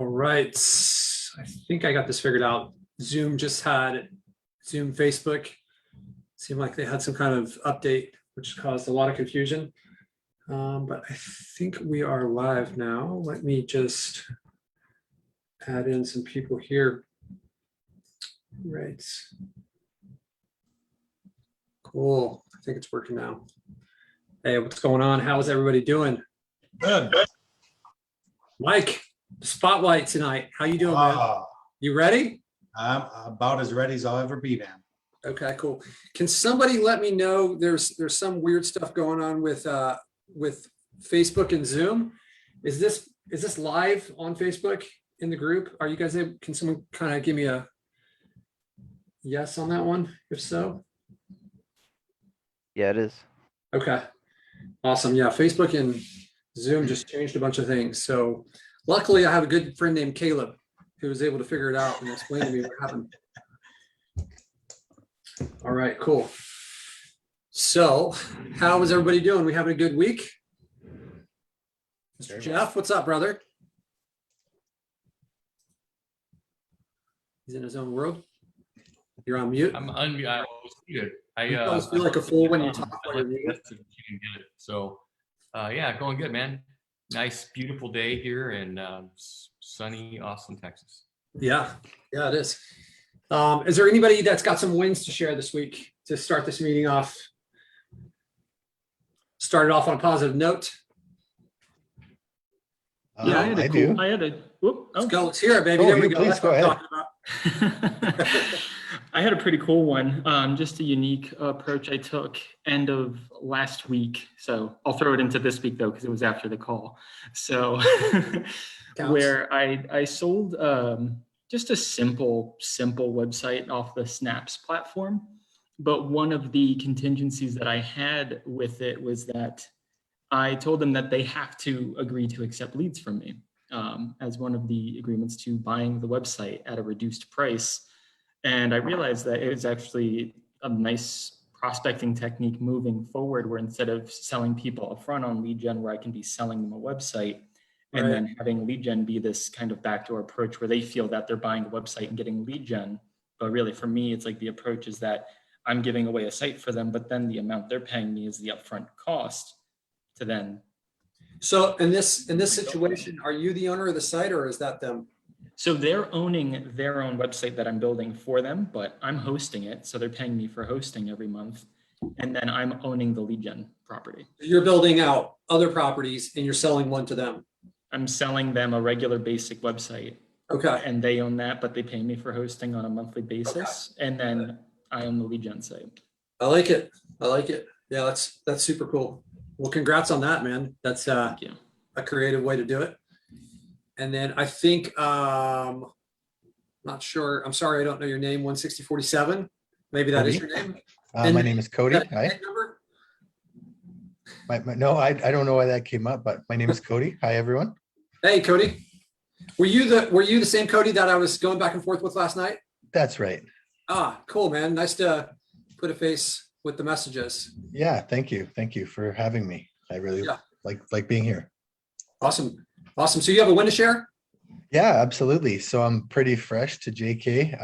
All right. I think I got this figured out. Zoom just had Zoom Facebook. Seemed like they had some kind of update, which caused a lot of confusion. But I think we are live now. Let me just add in some people here. Right. Cool. I think it's working now. Hey, what's going on? How's everybody doing? Good. Mike, spotlight tonight. How you doing, man? You ready? I'm about as ready as I'll ever be, man. Okay, cool. Can somebody let me know? There's some weird stuff going on with Facebook and Zoom. Is this live on Facebook in the group? Are you guys able? Can someone kind of give me a yes on that one? If so, yeah, it is. Okay, awesome. Yeah, Facebook and Zoom just changed a bunch of things. So luckily, I have a good friend named Caleb who was able to figure it out and explain to me what happened. All right, cool. So how is everybody doing? We having a good week? Mr. Jeff, what's up, brother? He's in his own world. You're on mute. I'm unmuted. I was muted. You always feel like a fool when you talk. So, yeah, going good, man. Nice, beautiful day here in sunny Austin, Texas. Yeah, it is. Is there anybody that's got some wins to share this week to start this meeting off? Started off on a positive note. Yeah, I do. Let's go. Let's hear it, baby. There we go. Please That's go what I'm ahead. talking about. I had a pretty cool one, just a unique approach I took end of last week. So I'll throw it into this week though, because it was after the call. So where I sold just a simple website off the Snaps platform. But one of the contingencies that I had with it was that I told them that they have to agree to accept leads from me as one of the agreements to buying the website at a reduced price. And I realized that it was actually a nice prospecting technique moving forward, where instead of selling people upfront on LeadGen, where I can be selling them a website, and then having LeadGen be this kind of backdoor approach where they feel that they're buying a website and getting LeadGen. But really for me, it's like the approach is that I'm giving away a site for them, but then the amount they're paying me is the upfront cost to then. So in this situation, are you the owner of the site or is that them? So they're owning their own website that I'm building for them, but I'm hosting it. So they're paying me for hosting every month. And then I'm owning the LeadGen property. You're building out other properties and you're selling one to them. I'm selling them a regular basic website. Okay. And they own that, but they pay me for hosting on a monthly basis. Okay. And then I own the LeadGen site. I like it. Yeah, that's super cool. Well, congrats on that, man. That's a creative way to do it. And then I think, not sure. I'm sorry, I don't know your name. 16047. Maybe that Cody? is your name. My name is Cody. Hi. No, I don't know why that came up, but my name is Cody. Hi, everyone. Hey, Cody. Were you the same Cody that I was going back and forth with last night? That's right. Ah, cool, man. Nice to put a face with the messages. Yeah, thank you. Thank you for having me. I really like being here. Awesome. So you have a win to share? Yeah, absolutely. So I'm pretty fresh to JK,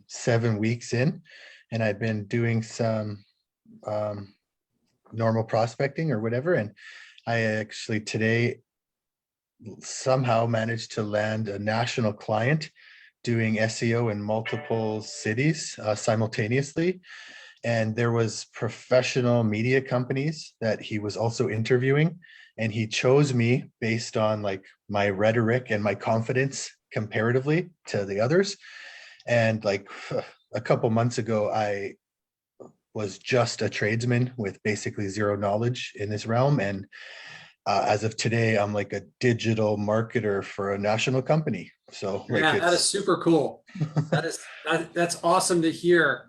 7 weeks in, and I've been doing some normal prospecting or whatever. And I actually today somehow managed to land a national client doing SEO in multiple cities simultaneously. And there was professional media companies that he was also interviewing. And he chose me based on like my rhetoric and my confidence comparatively to the others. And like a couple months ago, I was just a tradesman with basically zero knowledge in this realm. And as of today, I'm like a digital marketer for a national company. So like that is super cool. That's awesome to hear.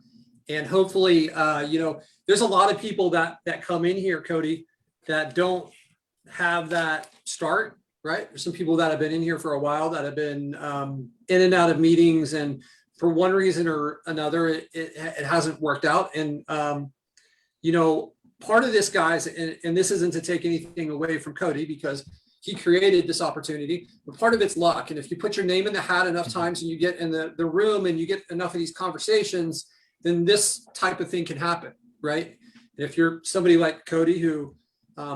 And hopefully, there's a lot of people that come in here, Cody, that don't have that start, right? There's some people that have been in here for a while that have been in and out of meetings, and for one reason or another, it hasn't worked out. And part of this, guys, and this isn't to take anything away from Cody, because he created this opportunity, but part of it's luck. And if you put your name in the hat enough times and you get in the room and you get enough of these conversations, then this type of thing can happen, right? And if you're somebody like Cody, who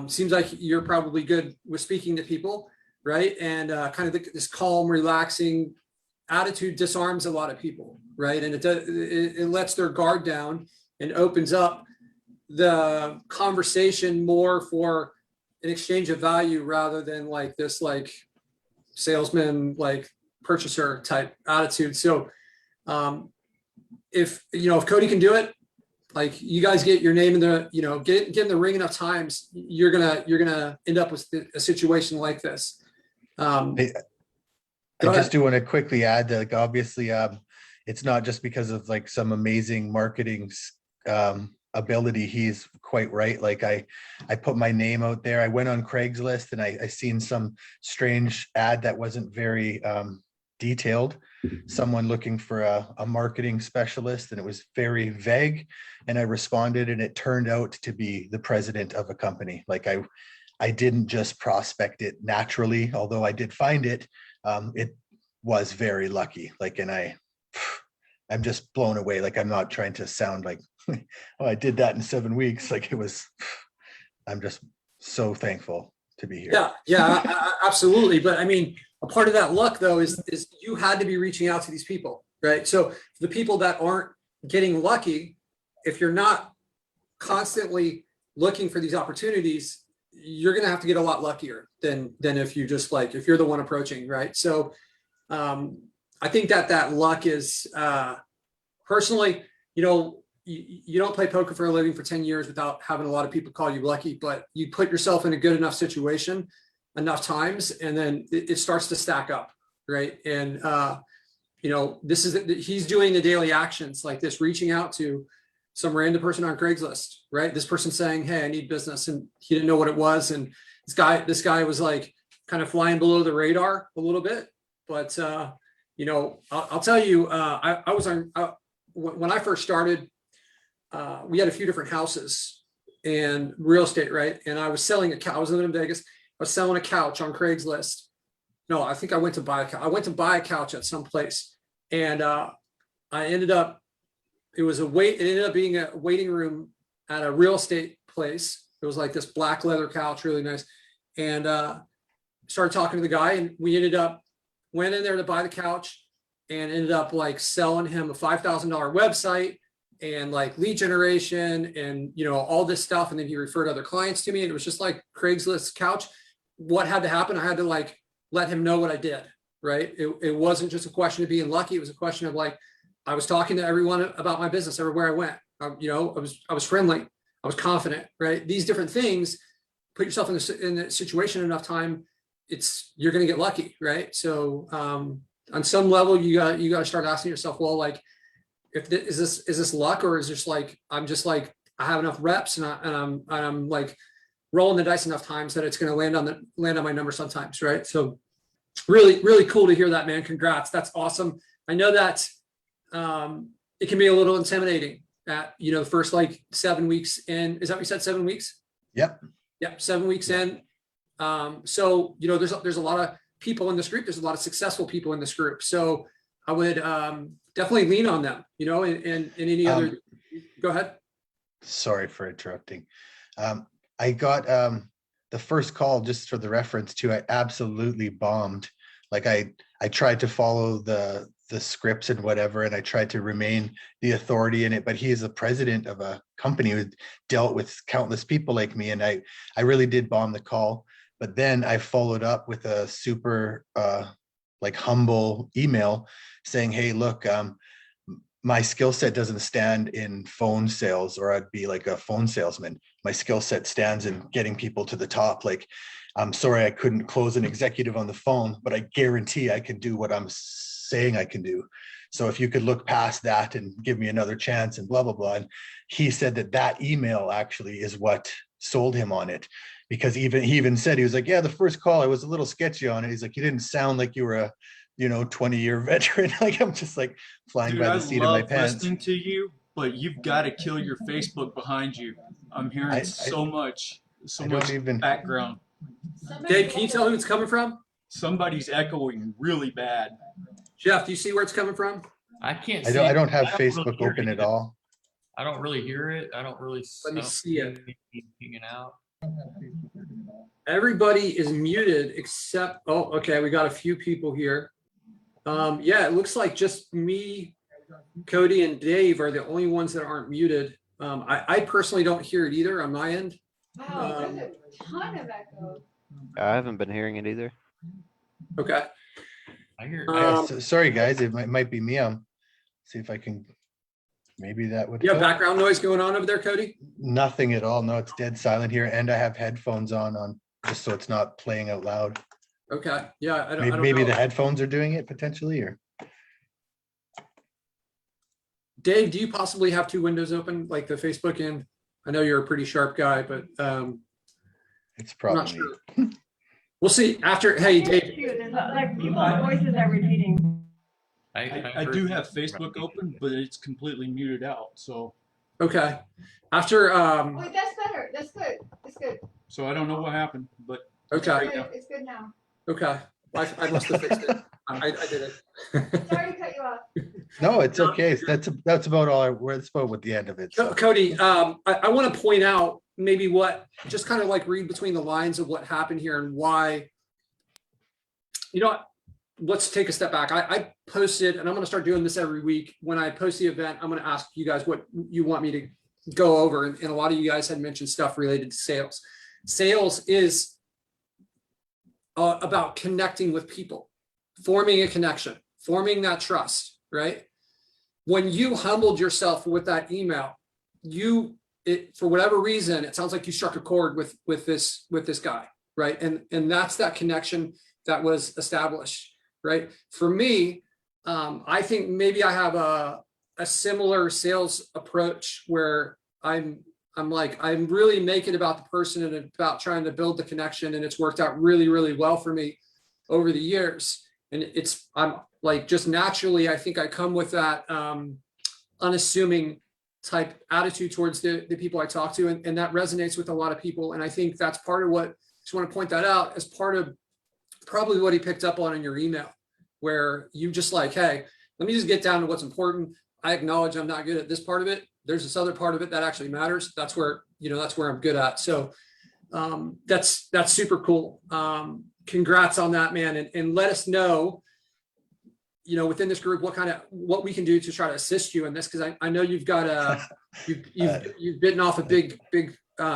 seems like you're probably good with speaking to people, right? And kind of this calm, relaxing attitude disarms a lot of people, right? And it lets their guard down and opens up the conversation more for an exchange of value rather than like this like salesman, like purchaser type attitude. So if Cody can do it, like you guys get your name in the, get in the ring enough times, you're gonna end up with a situation like this. I just do want to quickly add that, like, obviously, it's not just because of like some amazing marketing ability. He's quite right. Like I put my name out there. I went on Craigslist and I seen some strange ad that wasn't very detailed. Someone looking for a marketing specialist, and it was very vague. And I responded, and it turned out to be the president of a company. Like I didn't just prospect it naturally, although I did find it. It was very lucky. Like, and I'm just blown away. Like, I'm not trying to sound like, oh, I did that in 7 weeks. Like, I'm just so thankful to be here. Yeah, absolutely. But I mean, a part of that luck though is you had to be reaching out to these people, right? So the people that aren't getting lucky, if you're not constantly looking for these opportunities, you're going to have to get a lot luckier than if you just like, if you're the one approaching, right? So I think that luck is personally, you don't play poker for a living for 10 years without having a lot of people call you lucky, but you put yourself in a good enough situation enough times, and then it starts to stack up, right? And he's doing the daily actions like this, reaching out to some random person on Craigslist, right? This person saying, hey, I need business, and he didn't know what it was. And this guy was like kind of flying below the radar a little bit, but I'll tell you, I was on when I first started. We had a few different houses and real estate, right? And I was selling a couch. I was living in Vegas. I was selling a couch on Craigslist. No, I think I went to buy a couch. I went to buy a couch at some place, and I ended up. It ended up being a waiting room at a real estate place. It was like this black leather couch, really nice. And started talking to the guy, and we went in there to buy the couch, and ended up like selling him a $5,000 website and like lead generation and all this stuff. And then he referred other clients to me, and it was just like Craigslist couch. What had to happen? I had to like let him know what I did, right? It wasn't just a question of being lucky. It was a question of like, I was talking to everyone about my business everywhere I went. I was friendly. I was confident, right? These different things, put yourself in a situation enough time, you're going to get lucky, right? So on some level, you got to start asking yourself, well, like, is this luck, or is this like I'm just like I have enough reps and I'm like rolling the dice enough times that it's going to land on my number sometimes, right? So really, really cool to hear that, man. Congrats, that's awesome. I know that it can be a little intimidating at the first like 7 weeks in. Is that what you said? 7 weeks? Yep. 7 weeks in. So there's a lot of people in this group. There's a lot of successful people in this group. So I would definitely lean on them, and any other. Go ahead. Sorry for interrupting. I got the first call, just for the reference to, I absolutely bombed. Like I tried to follow the scripts and whatever, and I tried to remain the authority in it, but he is the president of a company who dealt with countless people like me. And I really did bomb the call, but then I followed up with a super like humble email saying, hey, look, my skill set doesn't stand in phone sales, or I'd be like a phone salesman. My skill set stands in getting people to the top. Like, I'm sorry I couldn't close an executive on the phone, but I guarantee I can do what I'm saying I can do. So if you could look past that and give me another chance, and blah, blah, blah. And he said that email actually is what sold him on it, because he even said, he was like, yeah, the first call, I was a little sketchy on it. He's like, you didn't sound like you were a 20-year veteran. Like, I'm just like flying by the seat of my pants. Listening to you, but you've got to kill your Facebook behind you. I'm hearing so much background. Dave, can you tell who it's coming from? Somebody's echoing really bad. Jeff, do you see where it's coming from? I can't I see. don't have I don't really Facebook hear it open at either. all. I don't really hear it. I don't really. Let me I don't see it. anything pinging out. Everybody is muted except, oh, okay, we got a few people here. Yeah, it looks like just me, Cody, and Dave are the only ones that aren't muted. I personally don't hear it either on my end. Wow, there's a ton of echo. I haven't been hearing it either. Okay. I hear. Yeah, sorry, guys, it might be me. See if I can, maybe that would. You have help. background noise going on over there, Cody? Nothing at all. No, it's dead silent here, and I have headphones on just so it's not playing out loud. Okay, yeah, I Maybe, don't maybe know. the headphones are doing it potentially, or Dave, do you possibly have two windows open, like the Facebook and, I know you're a pretty sharp guy, but it's I'm not probably. sure. We'll see after, hey, Dave, There's like people's voices are repeating. I do have Facebook open, but it's completely muted out. So okay. After, Wait, that's better. That's good. It's good. so I don't know what happened, but okay, It's good now. okay. I must have fixed it. I did it. Sorry to cut you off. No, it's okay. That's about all. That's about what the end of it. So. Cody, I want to point out maybe what, just kind of like read between the lines of what happened here and why, you know what, let's take a step back. I posted, and I'm going to start doing this every week. When I post the event, I'm going to ask you guys what you want me to go over. And a lot of you guys had mentioned stuff related to sales. Sales is about connecting with people, forming a connection, forming that trust, right? When you humbled yourself with that email, for whatever reason, it sounds like you struck a chord with this guy, right? And that's that connection that was established, right? For me, I think maybe I have a similar sales approach where I'm really making it about the person and about trying to build the connection, and it's worked out really, really well for me over the years. And I'm like, just naturally, I think I come with that unassuming type attitude towards the people I talk to, and that resonates with a lot of people. And I think that's part of what, just want to point that out as part of probably what he picked up on in your email, where you just like, hey, let me just get down to what's important. I acknowledge I'm not good at this part of it. There's this other part of it that actually matters. That's where I'm good at. So that's super cool. Congrats on that, man. And let us know, within this group, what we can do to try to assist you in this. Cause I know you've got you've bitten off a big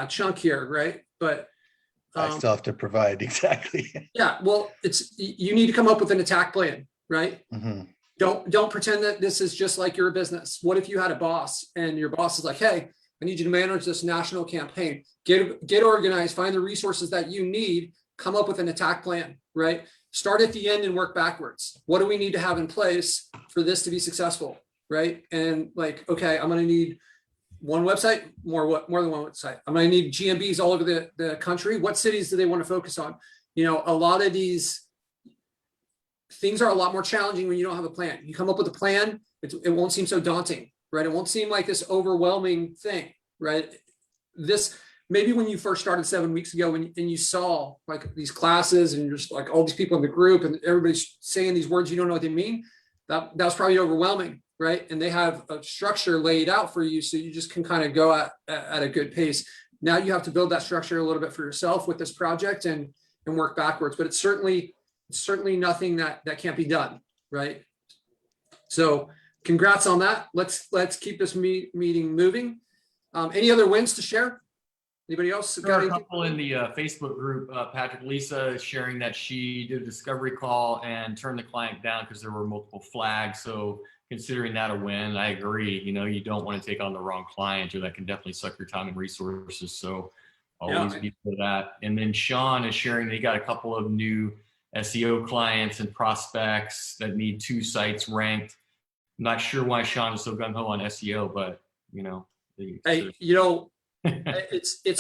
chunk here. Right. But I still have to provide exactly. Yeah. Well, you need to come up with an attack plan, right? Mm-hmm. Don't pretend that this is just like your business. What if you had a boss and your boss is like, hey, I need you to manage this national campaign, get organized, find the resources that you need, come up with an attack plan, right? Start at the end and work backwards. What do we need to have in place for this to be successful, right? And like, okay, I'm going to need one website, more than one website. I'm going to need GMBs all over the country. What cities do they want to focus on? A lot of these things are a lot more challenging when you don't have a plan. You come up with a plan, it won't seem so daunting, right? It won't seem like this overwhelming thing, right? This, maybe when you first started 7 weeks ago and you saw like these classes and you're just like all these people in the group and everybody's saying these words, you don't know what they mean. That was probably overwhelming, right? And they have a structure laid out for you, so you just can kind of go at a good pace. Now you have to build that structure a little bit for yourself with this project and work backwards, but it's certainly nothing that can't be done, right? So congrats on that. Let's keep this meeting moving. Any other wins to share? Anybody else? There are a couple in the Facebook group. Patrick Lisa is sharing that she did a discovery call and turned the client down because there were multiple flags. So considering that a win, I agree. You don't want to take on the wrong client, or that can definitely suck your time and resources. So always be for that. And then Sean is sharing that he got a couple of new SEO clients and prospects that need 2 sites ranked. I'm not sure why Sean is so gung-ho on SEO, but it's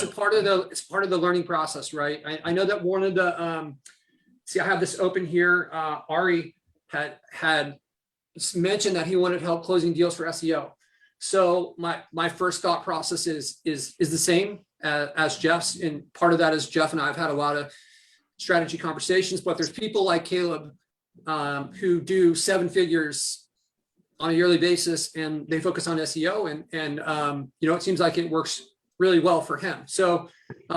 a part of the learning process, right? I know that one of the I have this open here. Ari had mentioned that he wanted help closing deals for SEO. So my first thought process is the same as Jeff's, and part of that is Jeff and I have had a lot of strategy conversations, but there's people like Caleb who do 7 figures on a yearly basis, and they focus on SEO, and you know, it seems like it works really well for him. So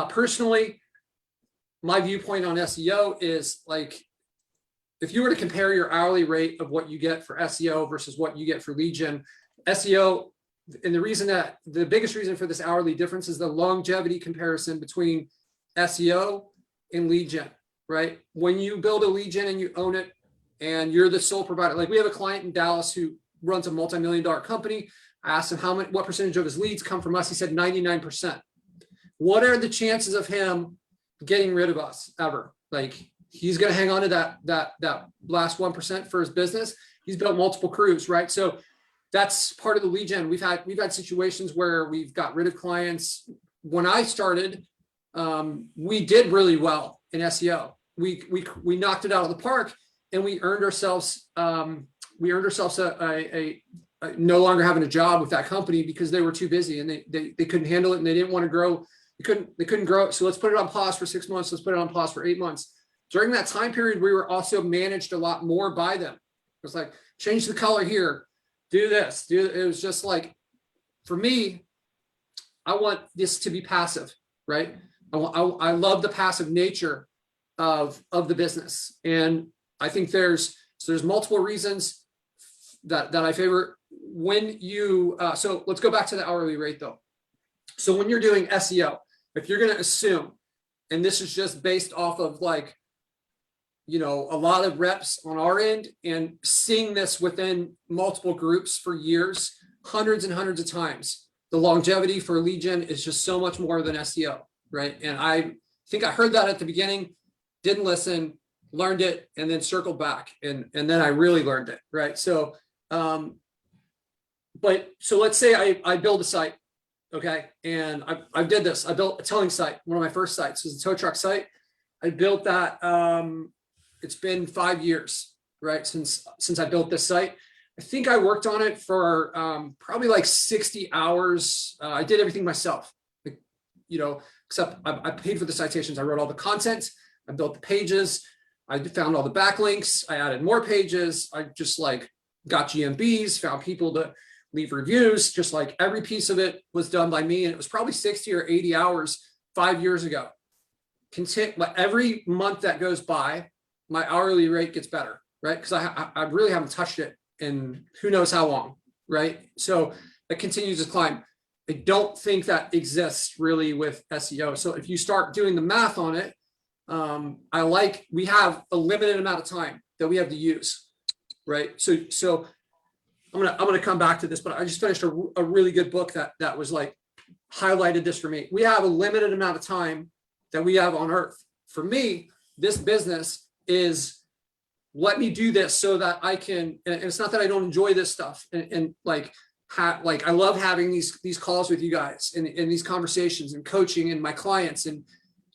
personally, my viewpoint on SEO is like, if you were to compare your hourly rate of what you get for SEO versus what you get for lead gen, SEO, and the biggest reason for this hourly difference is the longevity comparison between SEO and lead gen, right? When you build a lead gen and you own it and you're the sole provider, like we have a client in Dallas who runs a multi-million-dollar company. I asked him what percentage of his leads come from us. He said 99%. What are the chances of him getting rid of us ever? Like, he's going to hang on to that last 1% for his business. He's built multiple crews, right? So that's part of the lead gen. We've had situations where we've got rid of clients. When I started, we did really well in SEO. We knocked it out of the park, and we earned ourselves a no longer having a job with that company because they were too busy and they couldn't handle it, and they didn't want to grow. They couldn't grow it. So let's put it on pause for 6 months. Let's put it on pause for 8 months. During that time period, we were also managed a lot more by them. It was like, change the color here, do this, it was just like, for me, I want this to be passive, right? I love the passive nature of the business. And I think there's multiple reasons that I favor when you, so let's go back to the hourly rate though. So when you're doing SEO, if you're going to assume, and this is just based off of like, you know, a lot of reps on our end and seeing this within multiple groups for years, hundreds and hundreds of times, the longevity for lead gen is just so much more than SEO, right? And I think I heard that at the beginning, didn't listen, learned it, and then circled back. And then I really learned it, right? So, so let's say I build a site, okay? And I did this, I built a towing site, one of my first sites was a tow truck site. I built that, it's been 5 years, right? Since I built this site. I think I worked on it for probably like 60 hours. I did everything myself, you know, except I paid for the citations. I wrote all the content. I built the pages. I found all the backlinks. I added more pages. I just like got GMBs, found people to leave reviews. Just like every piece of it was done by me. And it was probably 60 or 80 hours 5 years ago. Every month that goes by, my hourly rate gets better, right? Because I really haven't touched it in who knows how long, right? So it continues to climb. I don't think that exists really with SEO. So if you start doing the math on it, we have a limited amount of time that we have to use, right? So I'm gonna come back to this, but I just finished a really good book that was like highlighted this for me. We have a limited amount of time that we have on earth. For me, this business is, let me do this so that I can, and it's not that I don't enjoy this stuff, and like I love having these calls with you guys and these conversations and coaching and my clients, and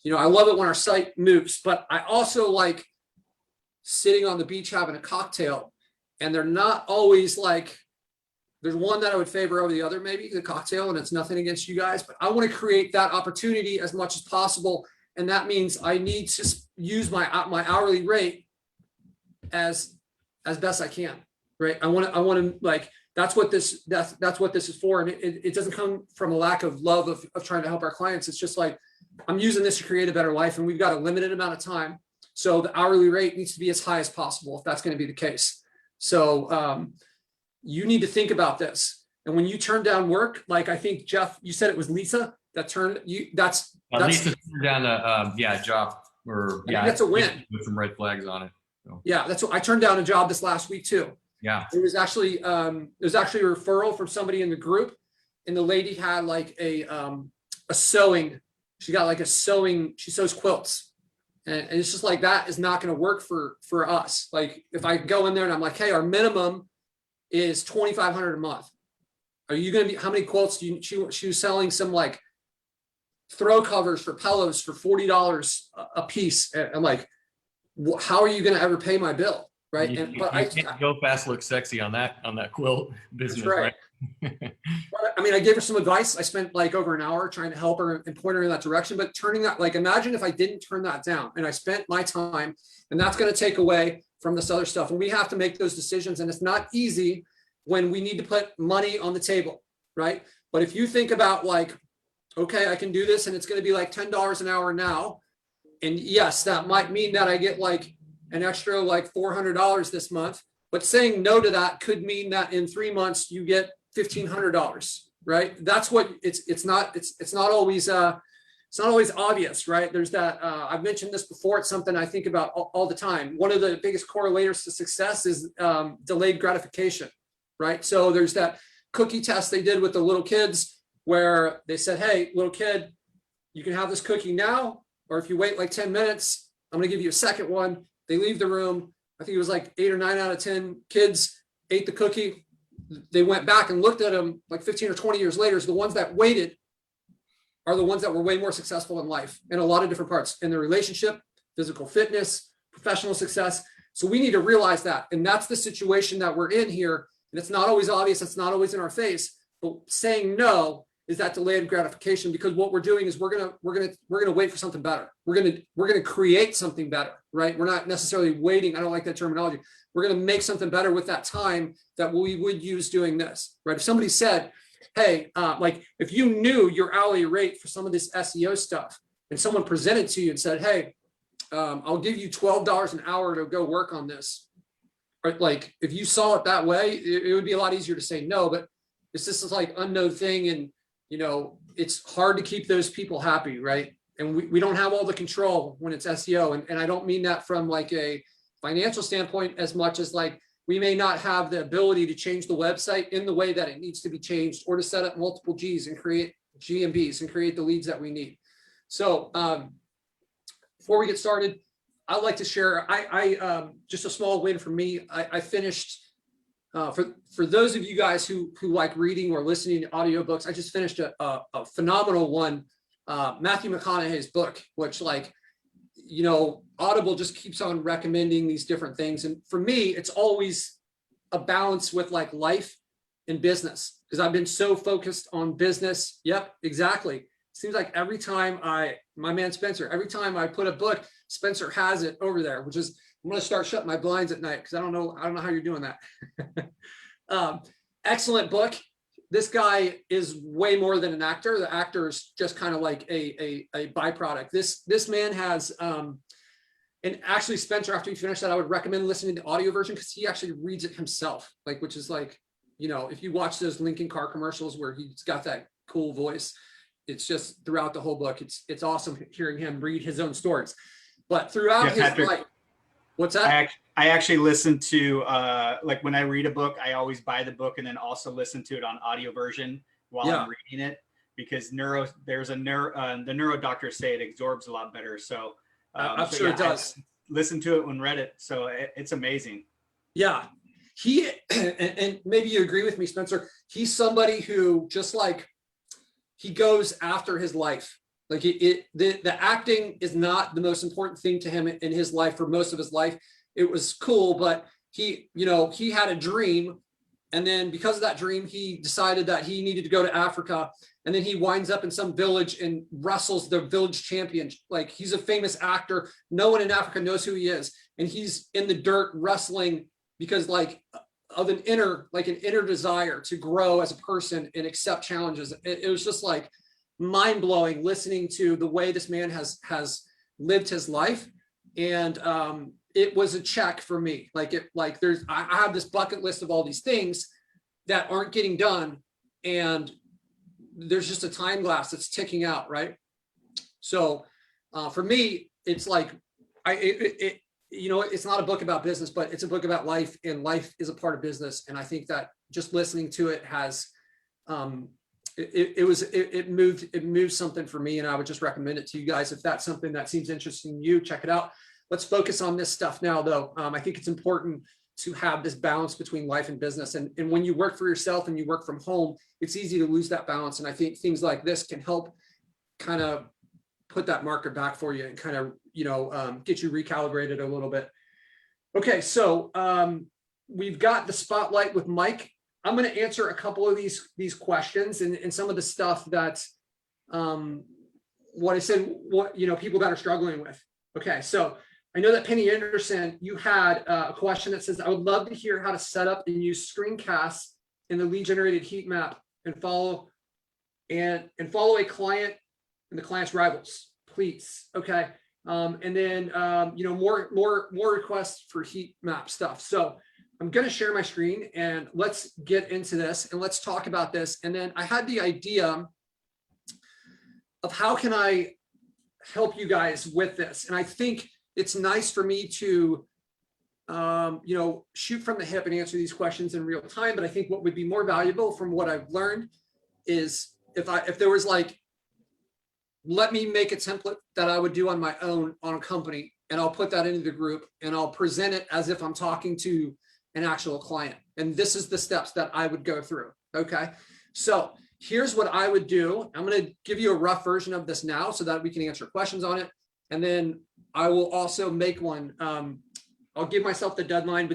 you know, I love it when our site moves, but I also like sitting on the beach having a cocktail, and they're not always like, there's one that I would favor over the other, maybe the cocktail, and it's nothing against you guys, but I want to create that opportunity as much as possible. And that means I need to use my hourly rate as best I can, right? I want to like, that's what this is for. And it doesn't come from a lack of love of trying to help our clients. It's just like, I'm using this to create a better life, and we've got a limited amount of time. So the hourly rate needs to be as high as possible if that's going to be the case. So you need to think about this. And when you turn down work, like I think Jeff, you said it was Lisa that turned you, that's Lisa turned down a job, or that's a win with some red flags on it. So. Yeah, that's what I turned down a job this last week too. Yeah, it was actually a referral from somebody in the group, and the lady had like a sewing. She got like a sewing. She sews quilts, and it's just like, that is not going to work for us. Like if I go in there and I'm like, hey, our minimum is $2,500 a month. Are you going to be? How many quilts do you? She was selling some like throw covers for pillows for $40 a piece. And I'm like, how are you going to ever pay my bill? right? You, And you, but you can't go fast, look sexy on that quilt business, right. right? I mean, I gave her some advice. I spent like over an hour trying to help her and point her in that direction, but turning that, like, imagine if I didn't turn that down and I spent my time, and that's going to take away from this other stuff. And we have to make those decisions. And it's not easy when we need to put money on the table, right? But if you think about like, okay, I can do this and it's going to be like $10 an hour now. And yes, that might mean that I get like an extra like $400 this month, but saying no to that could mean that in 3 months you get $1,500, right? That's what it's not always obvious, right? There's that, I've mentioned this before. It's something I think about all the time. One of the biggest correlators to success is delayed gratification, right? So there's that cookie test they did with the little kids where they said, hey, little kid, you can have this cookie now, or if you wait like 10 minutes, I'm going to give you a second one. They leave the room. I think it was like 8 or 9 out of 10 kids ate the cookie. They went back and looked at them like 15 or 20 years later. So the ones that waited are the ones that were way more successful in life in a lot of different parts, in their relationship, physical fitness, professional success. So we need to realize that. And that's the situation that we're in here. And it's not always obvious. It's not always in our face, but saying no is that delayed gratification, because what we're doing is we're gonna wait for something better. We're gonna create something better, right? We're not necessarily waiting. I don't like that terminology. We're gonna make something better with that time that we would use doing this, right? If somebody said, hey, like if you knew your hourly rate for some of this SEO stuff and someone presented to you and said, hey, I'll give you $12 an hour to go work on this. Right? Like if you saw it that way, it would be a lot easier to say no, but it's just this like unknown thing. And, you know, it's hard to keep those people happy, right? And we don't have all the control when it's SEO. And I don't mean that from like a financial standpoint as much as like, we may not have the ability to change the website in the way that it needs to be changed, or to set up multiple Gs and create GMBs and create the leads that we need. So before we get started, I'd like to share, just a small win for me. I finished, for those of you guys who like reading or listening to audiobooks, I just finished a phenomenal one, Matthew McConaughey's book, which, like, you know, Audible just keeps on recommending these different things. And for me, it's always a balance with like life and business, because I've been so focused on business. Yep, exactly. Seems like every time my man Spencer, every time I put a book, Spencer has it over there, which is, I'm going to start shutting my blinds at night because I don't know how you're doing that. Excellent book. This guy is way more than an actor. The actor is just kind of like a byproduct. This man has, and actually Spencer, after you finish that, I would recommend listening to the audio version, because he actually reads it himself, like, which is like, you know, if you watch those Lincoln car commercials where he's got that cool voice, it's just throughout the whole book. It's awesome hearing him read his own stories. But throughout his life, what's that? I actually listen to, like when I read a book, I always buy the book and then also listen to it on audio version while I'm reading it, because the neuro doctors say it absorbs a lot better. So I'm sure it does. Listen to it when read it. So it's amazing. Yeah. And maybe you agree with me, Spencer. He's somebody who just like, he goes after his life. Like the acting is not the most important thing to him in his life for most of his life. It was cool, but he had a dream. And then because of that dream, he decided that he needed to go to Africa. And then he winds up in some village and wrestles the village champion. Like, he's a famous actor. No one in Africa knows who he is. And he's in the dirt wrestling because like of an inner desire to grow as a person and accept challenges. It was just like mind blowing listening to the way this man has lived his life. And it was a check for me. I have this bucket list of all these things that aren't getting done, and there's just a time glass that's ticking out, right? So for me, it's like it's not a book about business, but it's a book about life, and life is a part of business. And I think that just listening to it has it moved something for me, and I would just recommend it to you guys. If that's something that seems interesting to you, check it out. Let's focus on this stuff now, though. I think it's important to have this balance between life and business. And when you work for yourself and you work from home, it's easy to lose that balance. And I think things like this can help kind of put that marker back for you and kind of, get you recalibrated a little bit. Okay, so we've got the spotlight with Mike. I'm going to answer a couple of these questions and some of the stuff that what I said, what people that are struggling with. Okay, so I know that Penny Anderson, you had a question that says, I would love to hear how to set up and use screencasts in the lead generated heat map and follow a client and the client's rivals, please. Okay. And then, more requests for heat map stuff. So I'm going to share my screen and let's get into this and let's talk about this. And then I had the idea of how can I help you guys with this? And I think it's nice for me to, shoot from the hip and answer these questions in real time. But I think what would be more valuable from what I've learned is if there was like, let me make a template that I would do on my own on a company, and I'll put that into the group and I'll present it as if I'm talking to an actual client. And this is the steps that I would go through. Okay. So here's what I would do. I'm going to give you a rough version of this now so that we can answer questions on it. And then I will also make one. I'll give myself the deadline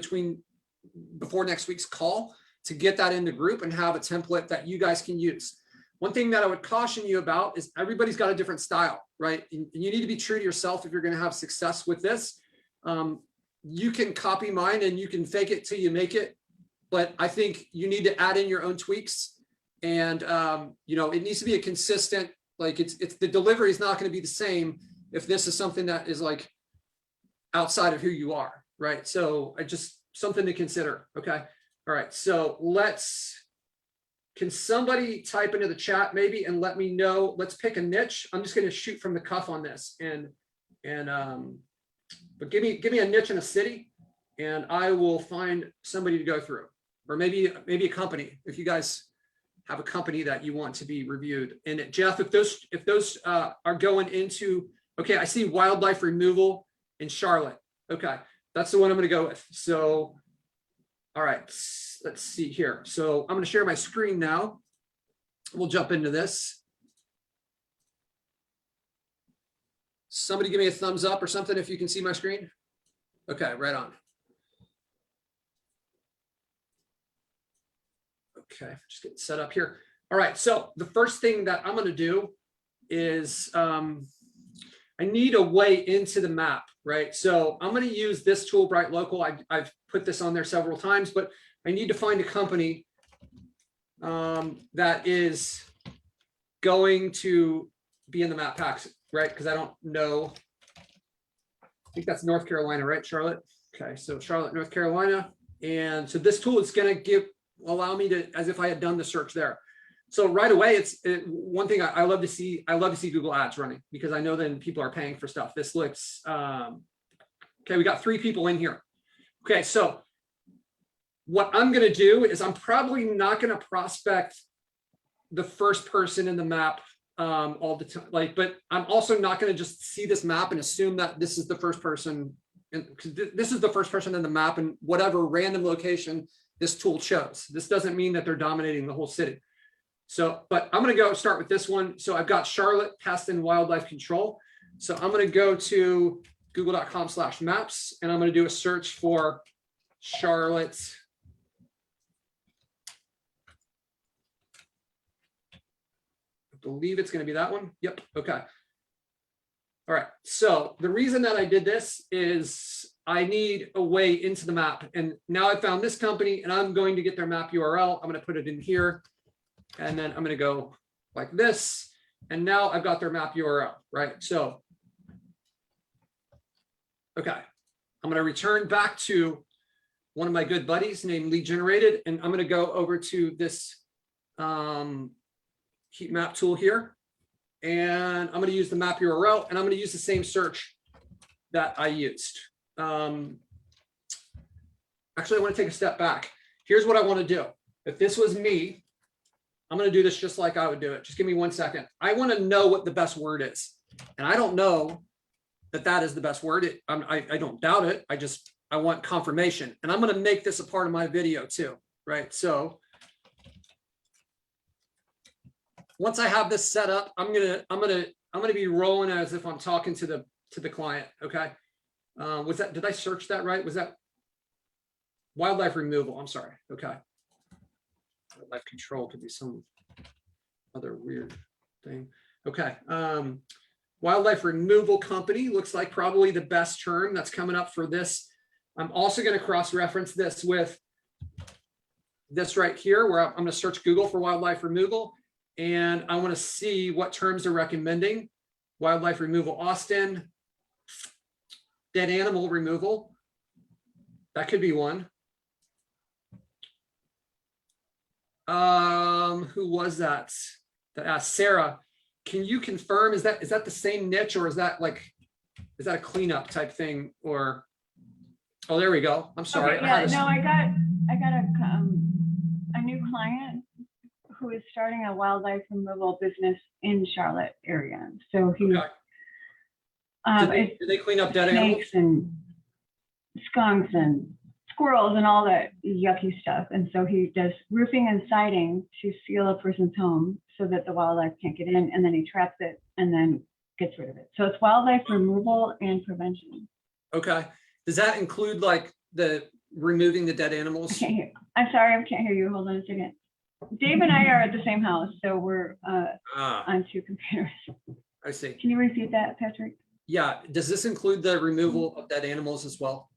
before next week's call to get that in the group and have a template that you guys can use. One thing that I would caution you about is everybody's got a different style, right? And you need to be true to yourself if you're going to have success with this. You can copy mine and you can fake it till you make it, but I think you need to add in your own tweaks. And it needs to be a consistent, like it's the delivery is not going to be the same if this is something that is like outside of who you are, right? So something to consider. Okay. All right. So can somebody type into the chat maybe and let me know? Let's pick a niche. I'm just going to shoot from the cuff on this but give me a niche in a city and I will find somebody to go through, or maybe a company. If you guys have a company that you want to be reviewed. And Jeff, if those are going into, okay, I see wildlife removal in Charlotte. Okay. That's the one I'm going to go with. So, all right, let's see here. So I'm going to share my screen now. We'll jump into this. Somebody give me a thumbs up or something if you can see my screen. Okay, right on. Okay, just getting set up here. All right, so the first thing that I'm going to do is I need a way into the map, right? So I'm going to use this tool, Bright Local. I've put this on there several times, but I need to find a company that is going to be in the map packs, right? Because I don't know. I think that's North Carolina, right, Charlotte? Okay, so Charlotte, North Carolina. And so this tool is going to allow me to, as if I had done the search there. So right away, one thing I love to see. I love to see Google Ads running because I know then people are paying for stuff. This looks okay. We got 3 people in here. Okay, so what I'm going to do is I'm probably not going to prospect the first person in the map all the time. But I'm also not going to just see this map and assume that this is the first person. And this is the first person in the map in whatever random location this tool chose. This doesn't mean that they're dominating the whole city. So, but I'm going to go start with this one. So I've got Charlotte Pest and Wildlife Control. So I'm going to go to google.com/maps and I'm going to do a search for Charlotte. I believe it's going to be that one. Yep. Okay. All right. So the reason that I did this is I need a way into the map. And now I found this company and I'm going to get their map URL. I'm going to put it in here. And then I'm going to go like this. And now I've got their map URL, right? So, okay. I'm going to return back to one of my good buddies named Lead Generated. And I'm going to go over to this heat map tool here. And I'm going to use the map URL and I'm going to use the same search that I used. Actually, I want to take a step back. Here's what I want to do. If this was me, I'm going to do this just like I would do it. Just give me 1 second. I want to know what the best word is. And I don't know that is the best word. I don't doubt it. I want confirmation. And I'm going to make this a part of my video too, right? So once I have this set up, I'm going to be rolling as if I'm talking to the client. Okay. Did I search that right? Was that wildlife removal. I'm sorry. Okay. Wildlife control could be some other weird thing. Okay. Wildlife removal company looks like probably the best term that's coming up for this. I'm also going to cross-reference this with this right here, where I'm going to search Google for wildlife removal, and I want to see what terms they're recommending. Wildlife removal, Austin. Dead animal removal. That could be one. Who was that? That asked Sarah. Can you confirm, is that the same niche, or is that a cleanup type thing? Or, oh, there we go. I'm sorry. Okay, yeah, no, I got a new client who is starting a wildlife removal business in Charlotte area. So he, Okay. Do they clean up dead animals? snakes and skunks and squirrels and all that yucky stuff. And so he does roofing and siding to seal a person's home so that the wildlife can't get in, and then he traps it and then gets rid of it. So it's wildlife removal and prevention. Okay. Does that include like the removing the dead I animals? can't hear. I'm sorry, I can't hear you. Hold on a second. Dave and I are at the same house, so we're on two computers. I see. Can you repeat that, Patrick? Yeah. Does this include the removal of dead animals as well?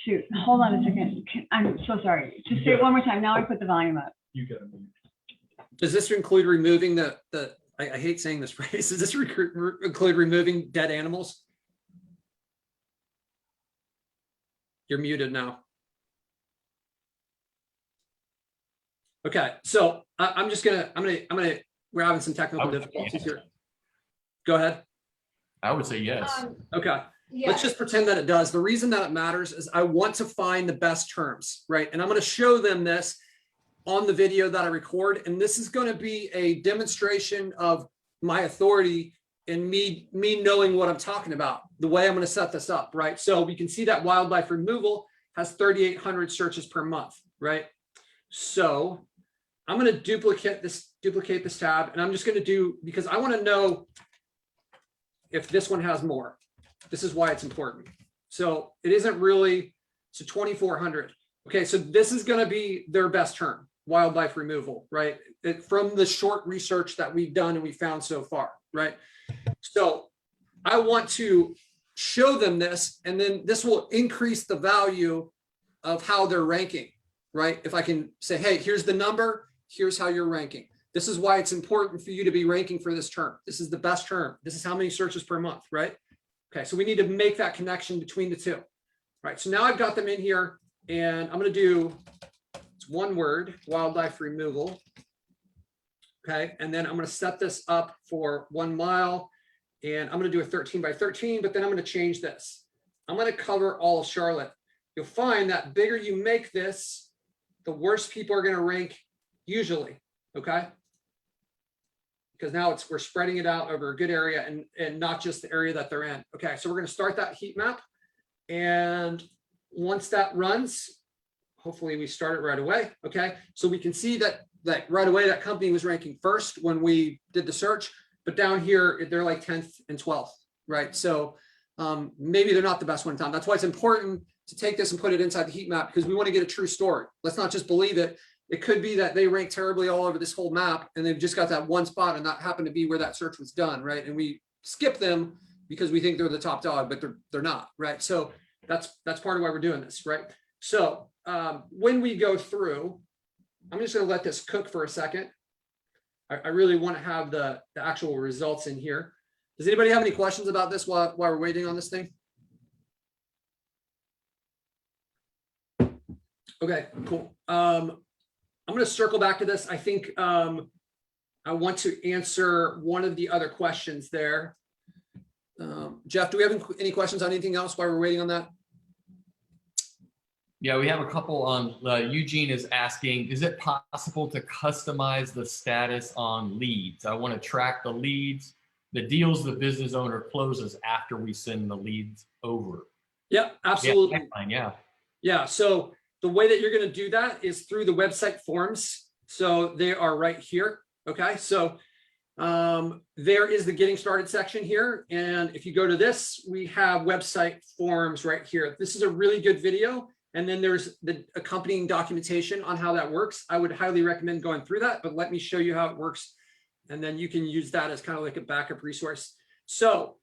Shoot, hold on a second. I'm so sorry. Just say it one more time. Now I put the volume up. You got it. Does this include removing I hate saying this phrase. Does this include removing dead animals? You're muted now. Okay, so we're having some technical difficulties here. Go ahead. I would say yes. Okay. Yeah. Let's just pretend that it does. The reason that it matters is I want to find the best terms, right? And I'm going to show them this on the video that I record. And this is going to be a demonstration of my authority and me knowing what I'm talking about, the way I'm going to set this up, right? So we can see that wildlife removal has 3,800 searches per month, right? So I'm going to duplicate this tab, and I'm just going to do, because I want to know if this one has more. This is why it's important. So it isn't really, so 2,400. Okay, so this is going to be their best term, wildlife removal, right? From the short research that we've done and we found so far, right? So I want to show them this, and then this will increase the value of how they're ranking, right? If I can say, hey, here's the number, here's how you're ranking. This is why it's important for you to be ranking for this term. This is the best term. This is how many searches per month, right? Okay, so we need to make that connection between the two. All right, so now I've got them in here, and I'm going to do, it's one word, wildlife removal. Okay, and then I'm going to set this up for 1 mile, and I'm going to do a 13 by 13, but then I'm going to change this. I'm going to cover all of Charlotte. You'll find that bigger you make this, the worse people are going to rank usually, okay? Because now we're spreading it out over a good area and not just the area that they're in. Okay, so we're going to start that heat map. And once that runs, hopefully we start it right away. Okay, so we can see that right away that company was ranking first when we did the search, but down here they're like 10th and 12th, right? So maybe they're not the best one in town. That's why it's important to take this and put it inside the heat map, because we want to get a true story. Let's not just believe it. It could be that they rank terribly all over this whole map, and they've just got that one spot and that happened to be where that search was done, right? And we skip them because we think they're the top dog, but they're not, right? So that's part of why we're doing this, right? So when we go through, I'm just going to let this cook for a second. I really want to have the actual results in here. Does anybody have any questions about this while we're waiting on this thing? Okay, cool. I'm going to circle back to this. I think I want to answer one of the other questions there. Jeff, do we have any questions on anything else while we're waiting on that? Yeah, we have a couple on, Eugene is asking, is it possible to customize the status on leads? I want to track the leads, the deals the business owner closes after we send the leads over. Yeah, absolutely. Yeah, so the way that you're going to do that is through the website forms. So they are right here. Okay, so there is the getting started section here. And if you go to this, we have website forms right here. This is a really good video. And then there's the accompanying documentation on how that works. I would highly recommend going through that, but let me show you how it works. And then you can use that as kind of like a backup resource. So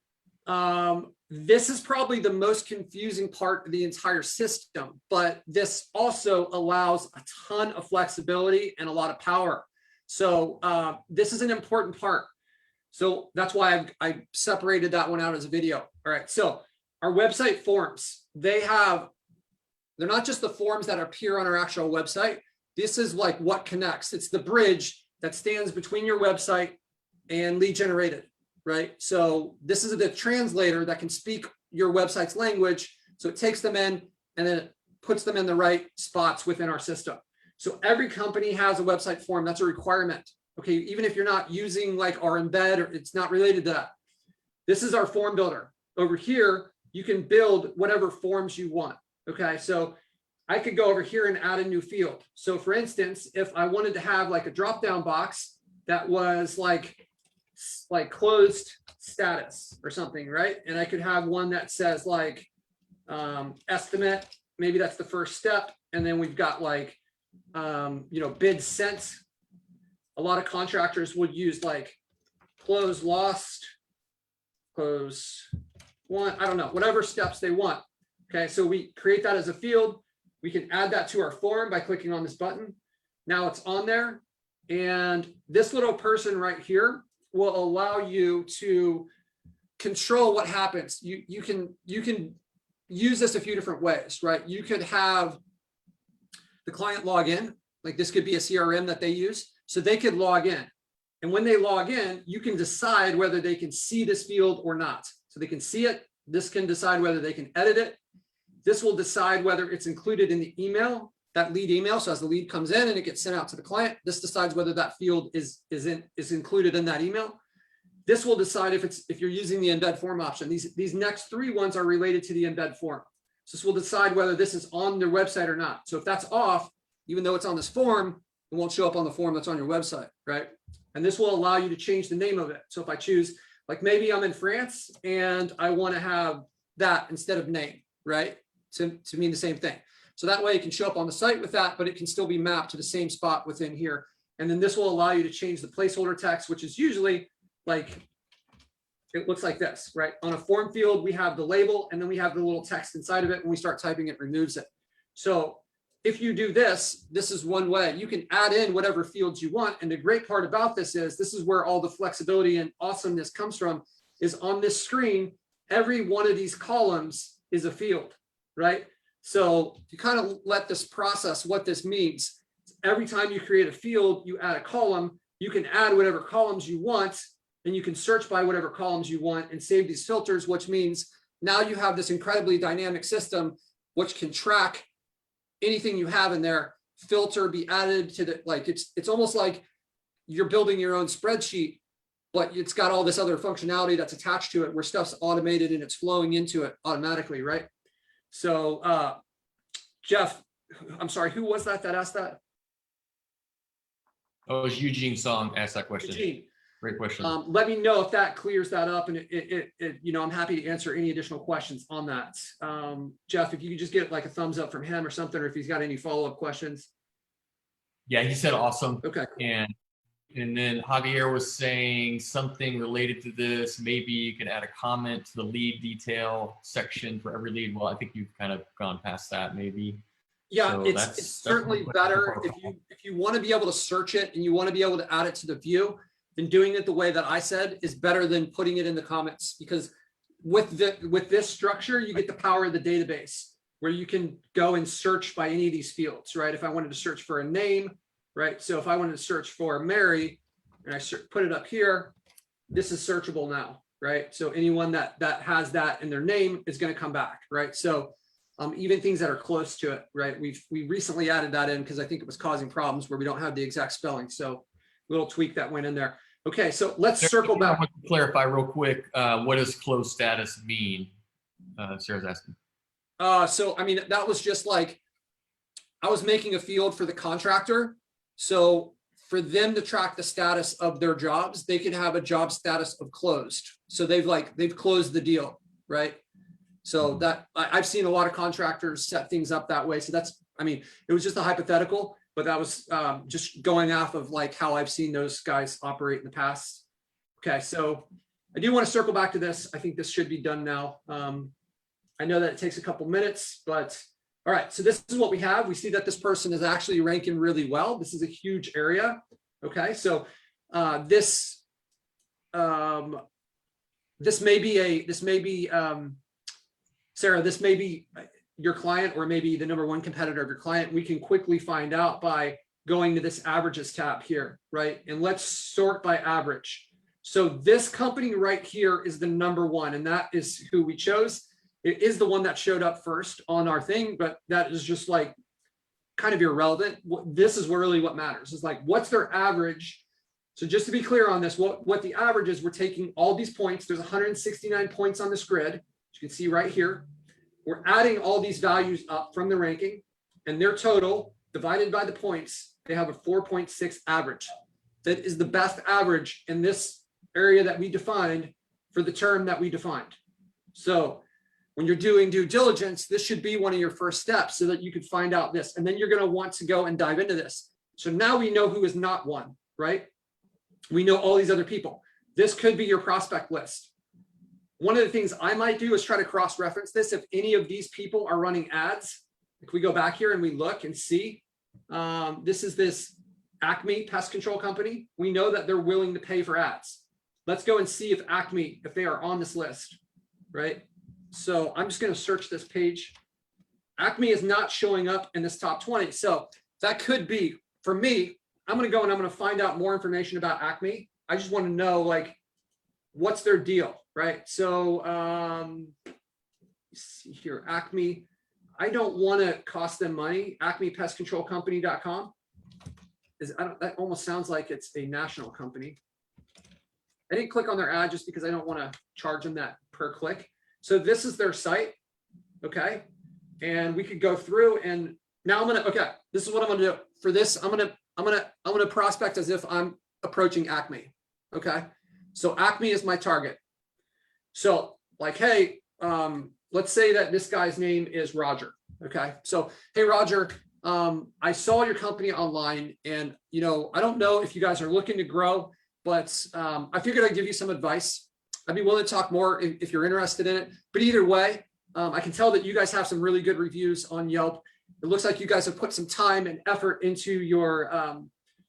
this is probably the most confusing part of the entire system, but this also allows a ton of flexibility and a lot of power. So this is an important part. So that's why I separated that one out as a video. All right, so our website forms, they're not just the forms that appear on our actual website. This is like what connects. It's the bridge that stands between your website and lead generated, right? So this is the translator that can speak your website's language. So it takes them in and then it puts them in the right spots within our system. So every company has a website form. That's a requirement. Okay, even if you're not using like our embed or it's not related to that. This is our form builder. Over here, you can build whatever forms you want. Okay, so I could go over here and add a new field. So for instance, if I wanted to have like a drop-down box that was like closed status or something, right? And I could have one that says like estimate, maybe that's the first step. And then we've got like, bid sent. A lot of contractors would use like close lost, close one, I don't know, whatever steps they want. Okay, so we create that as a field. We can add that to our form by clicking on this button. Now it's on there. And this little person right here will allow you to control what happens. You can use this a few different ways, right? You could have the client log in, like this could be a CRM that they use. So they could log in. And when they log in, you can decide whether they can see this field or not. So they can see it. This can decide whether they can edit it. This will decide whether it's included in the email, that lead email. So as the lead comes in and it gets sent out to the client, this decides whether that field is included in that email. This will decide if you're using the embed form option. These next three ones are related to the embed form. So this will decide whether this is on their website or not. So if that's off, even though it's on this form, it won't show up on the form that's on your website, right? And this will allow you to change the name of it. So if I choose, like maybe I'm in France and I want to have that instead of name, right? To mean the same thing. So that way it can show up on the site with that, but it can still be mapped to the same spot within here. And then this will allow you to change the placeholder text, which is usually like, it looks like this, right? On a form field, we have the label and then we have the little text inside of it. When we start typing, it removes it. So if you do this, this is one way. You can add in whatever fields you want. And the great part about this is where all the flexibility and awesomeness comes from, is on this screen, every one of these columns is a field, right? So you kind of let this process, what this means, every time you create a field, you add a column, you can add whatever columns you want, and you can search by whatever columns you want and save these filters, which means now you have this incredibly dynamic system, which can track anything you have in there, filter, be added to the, like, it's almost like you're building your own spreadsheet, but it's got all this other functionality that's attached to it where stuff's automated and it's flowing into it automatically, right? So Jeff, I'm sorry, who was that asked that? Oh, it was Eugene Song asked that question. Eugene. Great question. Let me know if that clears that up, and I'm happy to answer any additional questions on that. Jeff, if you could just get like a thumbs up from him or something, or if he's got any follow-up questions. Yeah, he said awesome. Okay. And then Javier was saying something related to this. Maybe you can add a comment to the lead detail section for every lead. Well, I think you've kind of gone past that, maybe. Yeah, So it's certainly better if you want to be able to search it and you want to be able to add it to the view. Then doing it the way that I said is better than putting it in the comments, because with this structure, you get the power of the database where you can go and search by any of these fields, right? If I wanted to search for a name, right? So if I wanted to search for Mary and I put it up here, this is searchable now, right? So anyone that has that in their name is going to come back, right? So even things that are close to it, right? We recently added that in because I think it was causing problems where we don't have the exact spelling. So little tweak that went in there. Okay, so let's circle back. I want to clarify real quick. What does closed status mean? Sarah's asking. So, I mean, that was just like, I was making a field for the contractor. So for them to track the status of their jobs, they can have a job status of closed. So they've closed the deal, right? So that I've seen a lot of contractors set things up that way. So that's, I mean, it was just a hypothetical, but that was just going off of like how I've seen those guys operate in the past. Okay, so I do want to circle back to this. I think this should be done now. I know that it takes a couple minutes, but all right, so this is what we have. We see that this person is actually ranking really well. This is a huge area. Okay, so this may be Sarah, this may be your client or maybe the #1 competitor of your client. We can quickly find out by going to this averages tab here, right? And let's sort by average. So this company right here is the #1, and that is who we chose. It is the one that showed up first on our thing, but that is just like kind of irrelevant. This is really what matters. Is like, what's their average? So just to be clear on this, what the average is, we're taking all these points. There's 169 points on this grid, as you can see right here. We're adding all these values up from the ranking, and their total divided by the points, they have a 4.6 average. That is the best average in this area that we defined for the term that we defined. So when you're doing due diligence, this should be one of your first steps so that you could find out this. And then you're going to want to go and dive into this. So now we know who is not one, right? We know all these other people. This could be your prospect list. One of the things I might do is try to cross-reference this. If any of these people are running ads, if we go back here and we look and see, this is this Acme Pest Control Company. We know that they're willing to pay for ads. Let's go and see if Acme, if they are on this list, right? So I'm just going to search this page. Acme is not showing up in this top 20. So that could be, for me, I'm going to go and I'm going to find out more information about Acme. I just want to know, like, what's their deal, right? So let's see here, Acme. I don't want to cost them money. AcmePestControlCompany.com. That almost sounds like it's a national company. I didn't click on their ad just because I don't want to charge them that per click. So this is their site, okay? And we could go through, and now okay, this is what I'm gonna do. For this, I'm gonna prospect as if I'm approaching Acme, okay? So Acme is my target. So like, hey, let's say that this guy's name is Roger, okay? So, hey, Roger, I saw your company online, and I don't know if you guys are looking to grow, but I figured I'd give you some advice. I'd be willing to talk more if you're interested in it. But either way, I can tell that you guys have some really good reviews on Yelp. It looks like you guys have put some time and effort into your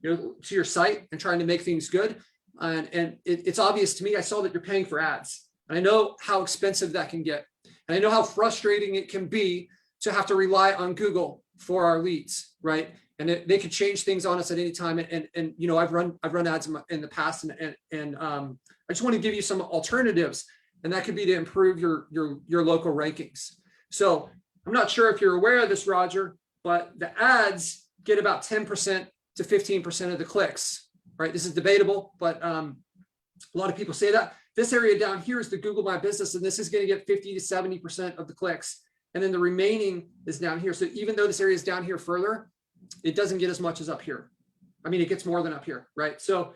to your site and trying to make things good. And it's obvious to me. I saw that you're paying for ads, and I know how expensive that can get, and I know how frustrating it can be to have to rely on Google for our leads, right? And they could change things on us at any time. And I've run ads in the past, and I just want to give you some alternatives, and that could be to improve your local rankings. So I'm not sure if you're aware of this, Roger, but the ads get about 10% to 15% of the clicks, right? This is debatable, but a lot of people say that. This area down here is the Google My Business, and this is going to get 50 to 70% of the clicks. And then the remaining is down here. So even though this area is down here further, it doesn't get as much as up here. I mean, it gets more than up here, right? So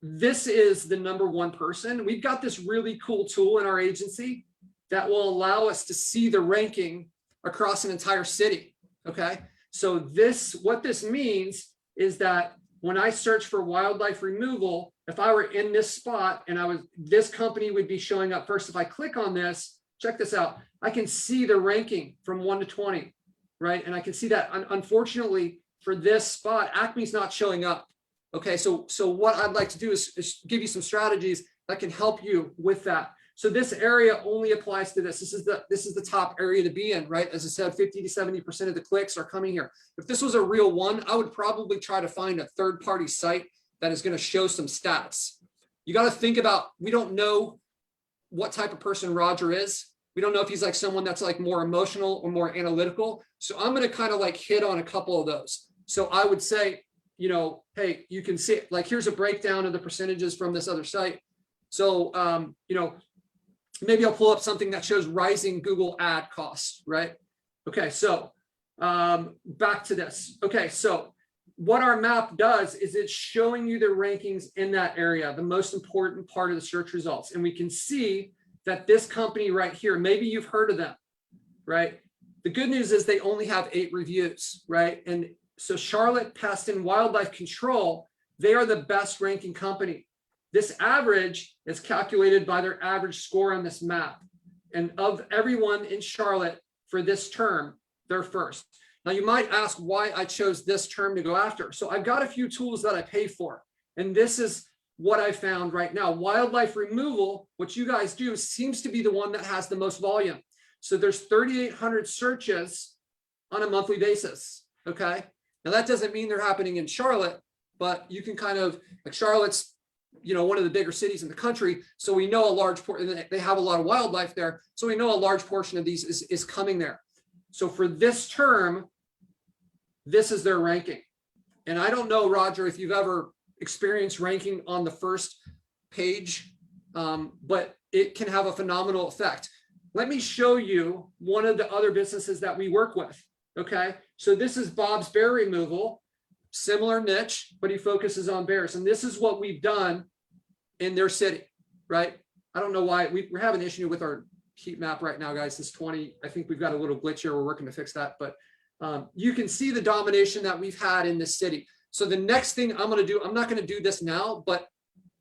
this is the #1 person. We've got this really cool tool in our agency that will allow us to see the ranking across an entire city, okay? So what this means is that when I search for wildlife removal, if I were in this spot and this company would be showing up first. If I click on this, check this out, I can see the ranking from 1 to 20, right? And I can see that unfortunately for this spot, Acme's not showing up. Okay, so what I'd like to do is give you some strategies that can help you with that. So this area only applies to this. This is the top area to be in, right? As I said, 50 to 70% of the clicks are coming here. If this was a real one, I would probably try to find a third-party site that is going to show some stats. You got to think about, we don't know what type of person Roger is. We don't know if he's like someone that's like more emotional or more analytical. So I'm going to kind of like hit on a couple of those. So I would say, hey, you can see it. Like, here's a breakdown of the percentages from this other site. So, maybe I'll pull up something that shows rising Google ad costs, right? Okay, so back to this. Okay, so what our map does is it's showing you the rankings in that area, the most important part of the search results. And we can see that this company right here, maybe you've heard of them, right? The good news is they only have 8 reviews, right? And so Charlotte Pest and Wildlife Control, they are the best ranking company. This average is calculated by their average score on this map. And of everyone in Charlotte for this term, they're first. Now you might ask why I chose this term to go after. So I've got a few tools that I pay for. And this is what I found right now. Wildlife removal, what you guys do, seems to be the one that has the most volume. So there's 3,800 searches on a monthly basis, okay? Now that doesn't mean they're happening in Charlotte, but you can kind of, like Charlotte's, you know, one of the bigger cities in the country. So we know a large portion, they have a lot of wildlife there. So we know a large portion of these is coming there. So for this term, this is their ranking. And I don't know, Roger, if you've ever experienced ranking on the first page, but it can have a phenomenal effect. Let me show you one of the other businesses that we work with, okay? So this is Bob's Bear Removal, similar niche, but he focuses on bears. And this is what we've done in their city, right? I don't know why, we're having an issue with our heat map right now, guys. This 20, I think we've got a little glitch here. We're working to fix that, but you can see the domination that we've had in this city. So the next thing I'm going to do, I'm not going to do this now, but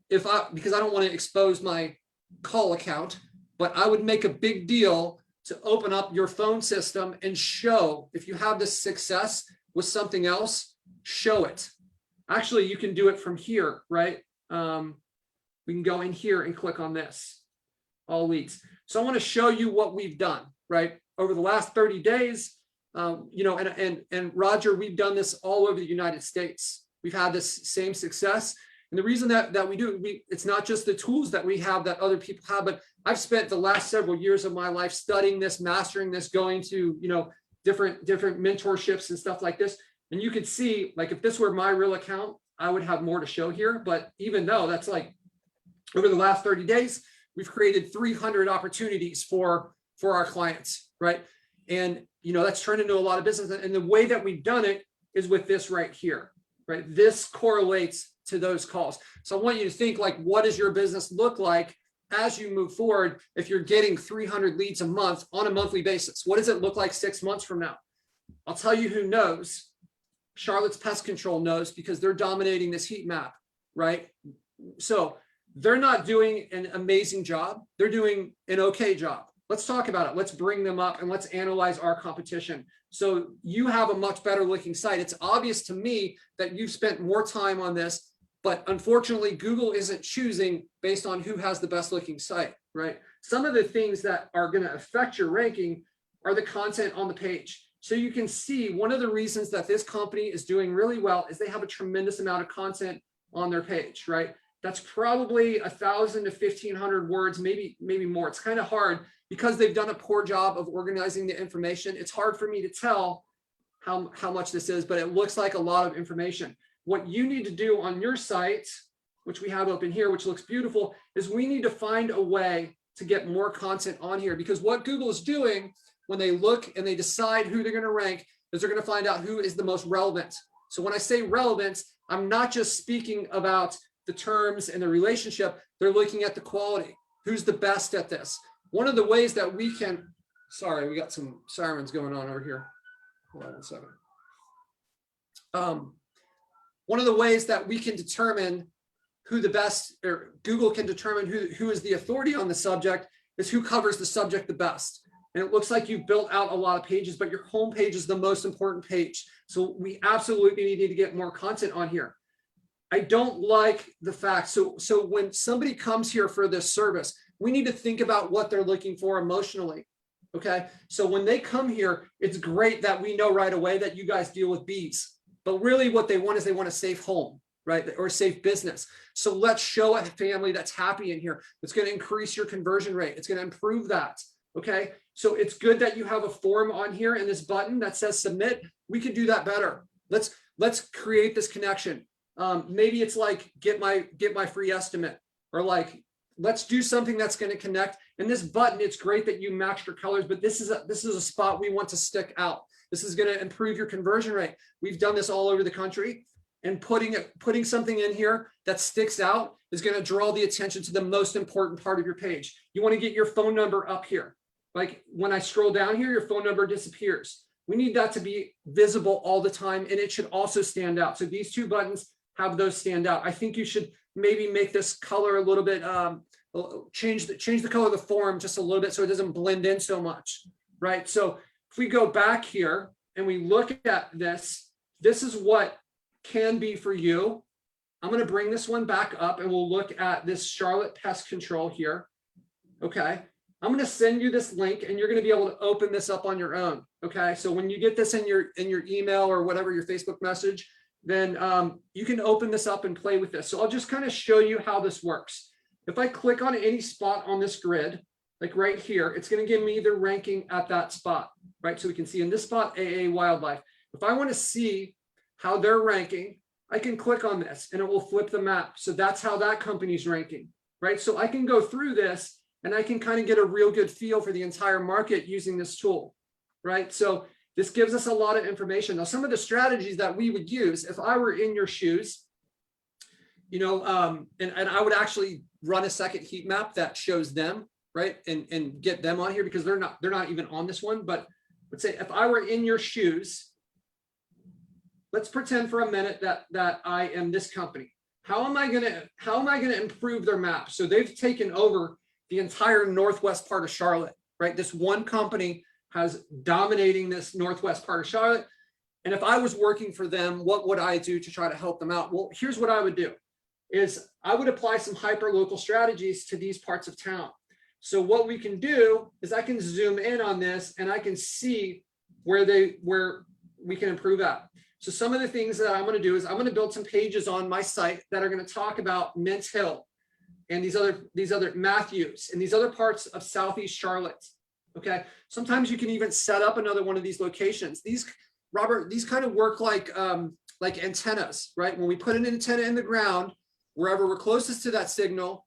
because I don't want to expose my call account, but I would make a big deal to open up your phone system and show, if you have this success with something else, show it. Actually, you can do it from here, right? We can go in here and click on this, all leads. So I want to show you what we've done, right? Over the last 30 days, you know, and Roger, we've done this all over the United States. We've had this same success. And the reason that we do, it's not just the tools that we have that other people have, but I've spent the last several years of my life studying this, mastering this, going to, you know, different mentorships and stuff like this. And you could see, like, if this were my real account, I would have more to show here. But even though that's like, over the last 30 days, we've created 300 opportunities for our clients, right? And, you know, that's turned into a lot of business. And the way that we've done it is with this right here, right? This correlates to those calls. So I want you to think, like, what does your business look like as you move forward? If you're getting 300 leads a month on a monthly basis, what does it look like 6 months from now? I'll tell you who knows. Charlotte's Pest Control knows, because they're dominating this heat map, right? So they're not doing an amazing job. They're doing an okay job. Let's talk about it. Let's bring them up and let's analyze our competition. So you have a much better looking site. It's obvious to me that you've spent more time on this, but unfortunately, Google isn't choosing based on who has the best looking site, right? Some of the things that are going to affect your ranking are the content on the page. So you can see one of the reasons that this company is doing really well is they have a tremendous amount of content on their page, right? That's probably 1,000 to 1,500 words, maybe more. It's kind of hard because they've done a poor job of organizing the information. It's hard for me to tell how much this is, but it looks like a lot of information. What you need to do on your site, which we have open here, which looks beautiful, is we need to find a way to get more content on here, because what Google is doing when they look and they decide who they're going to rank is they're going to find out who is the most relevant. So when I say relevance, I'm not just speaking about the terms and the relationship. They're looking at the quality. Who's the best at this? One of the ways that we can, sorry, we got some sirens going on over here. Hold on 1 second. One of the ways that we can determine who the best, or Google can determine who is the authority on the subject, is who covers the subject the best. And it looks like you've built out a lot of pages, but your home page is the most important page. So we absolutely need to get more content on here. I don't like the fact, so when somebody comes here for this service, we need to think about what they're looking for emotionally, okay? So when they come here, it's great that we know right away that you guys deal with bees, but really what they want is they want a safe home, right? Or a safe business. So let's show a family that's happy in here. It's gonna increase your conversion rate. It's gonna improve that, okay? So it's good that you have a form on here and this button that says submit. We can do that better. Let's create this connection. Maybe it's like get my free estimate, or like let's do something that's going to connect. And this button, it's great that you matched your colors, but this is a spot we want to stick out. This is going to improve your conversion rate. We've done this all over the country, and putting something in here that sticks out is going to draw the attention to the most important part of your page. You want to get your phone number up here. Like when I scroll down here, your phone number disappears. We need that to be visible all the time, and it should also stand out. So these two buttons have those stand out. I think you should maybe make this color a little bit, change the color of the form just a little bit so it doesn't blend in so much, right? So if we go back here and we look at this, this is what can be for you. I'm going to bring this one back up and we'll look at this Charlotte Pest Control here. Okay. I'm going to send you this link and you're going to be able to open this up on your own. Okay. So when you get this in your email or whatever, your Facebook message, then you can open this up and play with this. So I'll just kind of show you how this works. If I click on any spot on this grid, like right here, it's going to give me the ranking at that spot, right? So we can see in this spot, AA Wildlife. If I want to see how they're ranking, I can click on this and it will flip the map. So that's how that company's ranking, right? So I can go through this and I can kind of get a real good feel for the entire market using this tool, right? So this gives us a lot of information. Now, some of the strategies that we would use if I were in your shoes, you know, and I would actually run a second heat map that shows them, right? And get them on here because they're not even on this one. But let's say if I were in your shoes, let's pretend for a minute that I am this company. How am I gonna improve their map? So they've taken over the entire northwest part of Charlotte, right? This one company has dominating this northwest part of Charlotte. And if I was working for them, what would I do to try to help them out? Well, here's what I would do is I would apply some hyper local strategies to these parts of town. So what we can do is I can zoom in on this and I can see where we can improve at. So some of the things that I'm going to do is I'm going to build some pages on my site that are going to talk about Mint Hill and these other Matthews and these other parts of Southeast Charlotte. Okay. Sometimes you can even set up another one of these locations. These, Robert, these kind of work like antennas, right? When we put an antenna in the ground, wherever we're closest to that signal,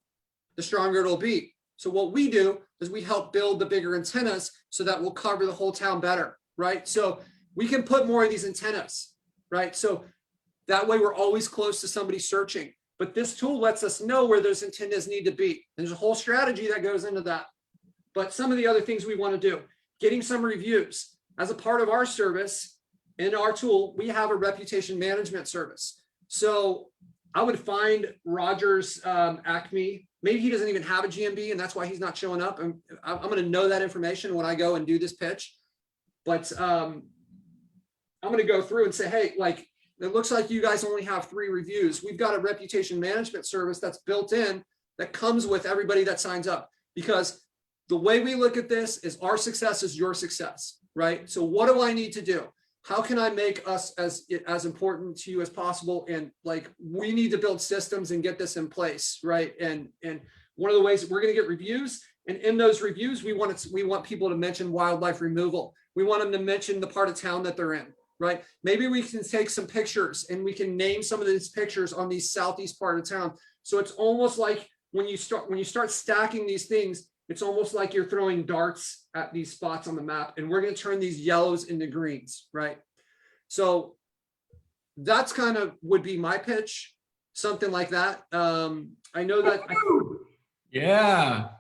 the stronger it'll be. So what we do is we help build the bigger antennas so that we'll cover the whole town better, right? So we can put more of these antennas, right? So that way we're always close to somebody searching. But this tool lets us know where those antennas need to be. And there's a whole strategy that goes into that. But some of the other things we want to do, getting some reviews. As a part of our service, in our tool, we have a reputation management service. So I would find Roger's Acme. Maybe he doesn't even have a GMB and that's why he's not showing up. And I'm going to know that information when I go and do this pitch. But I'm going to go through and say, hey, like, it looks like you guys only have 3 reviews. We've got a reputation management service that's built in that comes with everybody that signs up. Because the way we look at this is our success is your success, right? So what do I need to do? How can I make us as important to you as possible? And like, we need to build systems and get this in place, right? And one of the ways we're going to get reviews, and in those reviews, we want people to mention wildlife removal. We want them to mention the part of town that they're in, right? Maybe we can take some pictures and we can name some of these pictures on the southeast part of town. So it's almost like when you start stacking these things, it's almost like you're throwing darts at these spots on the map, and we're going to turn these yellows into greens, right? So that's kind of would be my pitch, something like that. I know that. Yeah.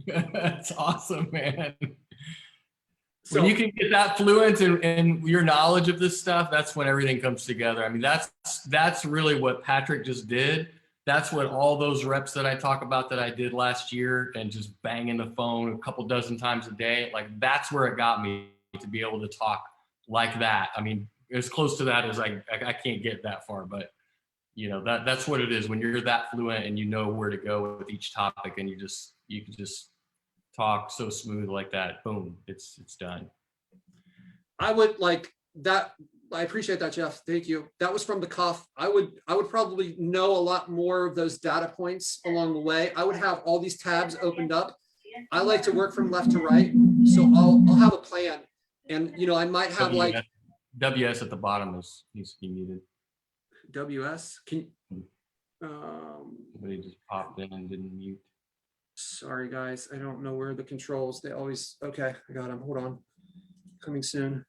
That's awesome, man. So, when you can get that fluent in your knowledge of this stuff, that's when everything comes together. I mean, that's really what Patrick just did. That's what all those reps that I talk about that I did last year and just banging the phone a couple dozen times a day, like that's where it got me to be able to talk like that. I mean, as close to that as I can't get that far, but you know, that's what it is when you're that fluent and you know where to go with each topic and you can just talk so smooth like that. Boom, it's done. I would like that. I appreciate that, Jeff. Thank you. That was from the cuff. I would probably know a lot more of those data points along the way. I would have all these tabs opened up. I like to work from left to right. So I'll have a plan. And you know, I might have like WS at the bottom needs to be muted. WS. Can somebody just popped in and didn't mute. Sorry guys, I don't know where the controls. They always okay. I got them. Hold on. Coming soon.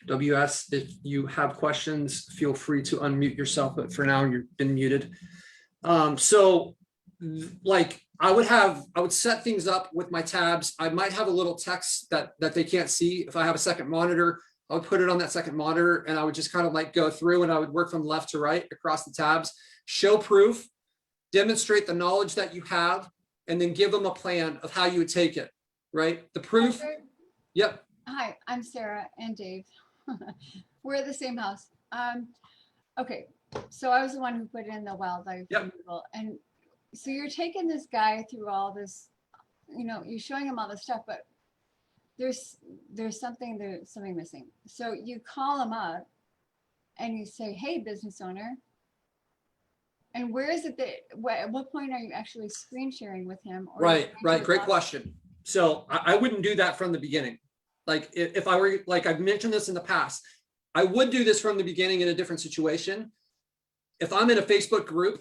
WS, if you have questions, feel free to unmute yourself, but for now you've been muted. So like I would set things up with my tabs. I might have a little text that they can't see. If I have a second monitor, I would put it on that second monitor and I would just kind of like go through and I would work from left to right across the tabs, show proof, demonstrate the knowledge that you have, and then give them a plan of how you would take it, right? The proof. Yep. Hi, I'm Sarah and Dave. We're at the same house. Okay, so I was the one who put in the wildlife removal. And so you're taking this guy through all this, you know, you're showing him all this stuff, but there's something missing. So you call him up and you say, hey, business owner. And where is it that, at what point are you actually screen sharing with him? Or right. Great question. So I wouldn't do that from the beginning. Like if I were, like I've mentioned this in the past, I would do this from the beginning in a different situation. If I'm in a Facebook group,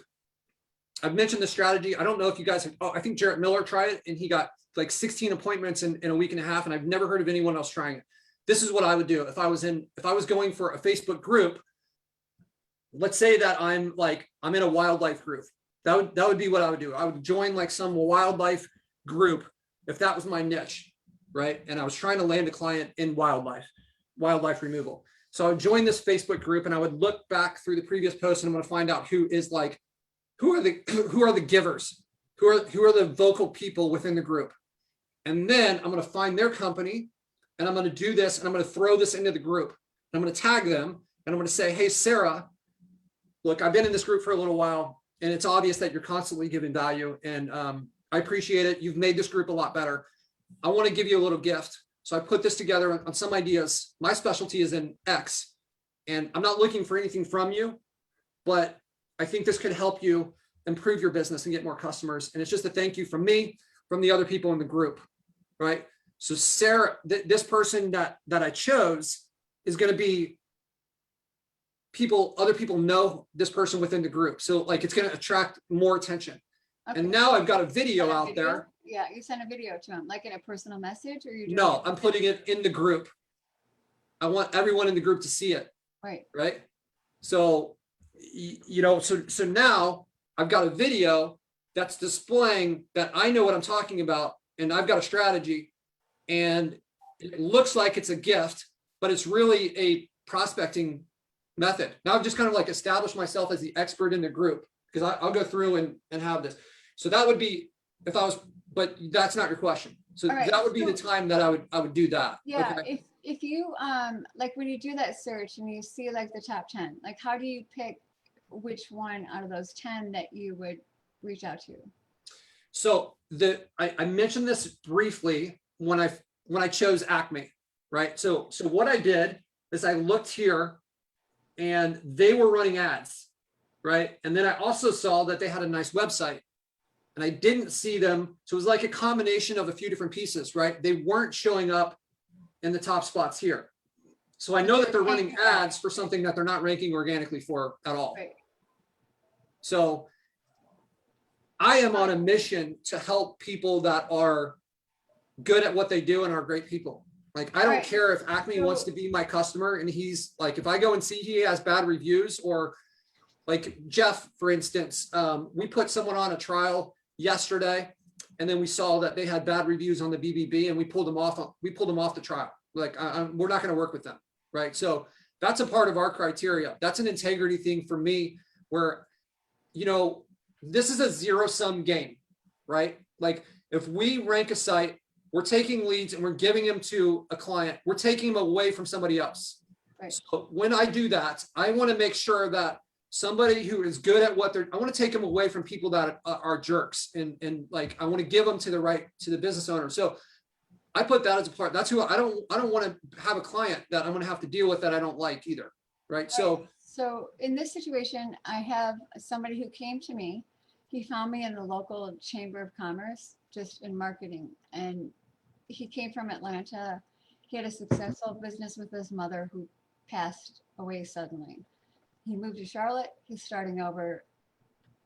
I've mentioned the strategy. I don't know if you guys have, I think Jarrett Miller tried it and he got like 16 appointments in a week and a half. And I've never heard of anyone else trying it. This is what I would do. If I was going for a Facebook group, let's say that I'm in a wildlife group. That would be what I would do. I would join like some wildlife group if that was my niche, right? And I was trying to land a client in wildlife removal. So I would join this Facebook group and I would look back through the previous posts and I'm going to find out who are the givers, who are the vocal people within the group. And then I'm going to find their company and I'm going to do this and I'm going to throw this into the group. And I'm going to tag them and I'm going to say, hey, Sarah, look, I've been in this group for a little while and it's obvious that you're constantly giving value and I appreciate it. You've made this group a lot better. I want to give you a little gift. So I put this together on some ideas. My specialty is in X and I'm not looking for anything from you, but I think this could help you improve your business and get more customers. And it's just a thank you from me, from the other people in the group, right? So Sarah, this person that I chose is going to be other people know this person within the group. So like, it's going to attract more attention. Okay. And now I've got a video out there. Yeah, you sent a video to him, like in a personal message, or you? No, I'm putting it in the group. I want everyone in the group to see it. Right. Right. So, you know, so now I've got a video that's displaying that I know what I'm talking about, and I've got a strategy, and it looks like it's a gift, but it's really a prospecting method. Now I've just kind of like established myself as the expert in the group because I'll go through and have this. So that would be if I was. But that's not your question. So right, that would be the time that I would do that. Yeah. Okay? If you like when you do that search and you see like the top 10, like how do you pick which one out of those 10 that you would reach out to? So I mentioned this briefly when I chose Acme, right? So what I did is I looked here and they were running ads, right? And then I also saw that they had a nice website. And I didn't see them. So it was like a combination of a few different pieces, right? They weren't showing up in the top spots here. So I know that they're running ads for something that they're not ranking organically for at all. Right. So I am on a mission to help people that are good at what they do and are great people. Like, I don't care if Acme wants to be my customer and he's like, if I go and see he has bad reviews, or like Jeff, for instance, we put someone on a trial yesterday, and then we saw that they had bad reviews on the BBB, and we pulled them off the trial. Like, we're not going to work with them, right? So that's a part of our criteria. That's an integrity thing for me, where, you know, this is a zero-sum game, right? Like, if we rank a site, we're taking leads and we're giving them to a client, we're taking them away from somebody else. Right. So when I do that, I want to make sure that somebody who is good at what I want to take them away from people that are jerks, and like, I want to give them to the business owner. So I put that as a part. That's who I don't want to have a client that I'm going to have to deal with that I don't like either. Right. So in this situation, I have somebody who came to me. He found me in the local chamber of commerce, just in marketing. And he came from Atlanta. He had a successful business with his mother who passed away suddenly. He moved to Charlotte. He's starting over.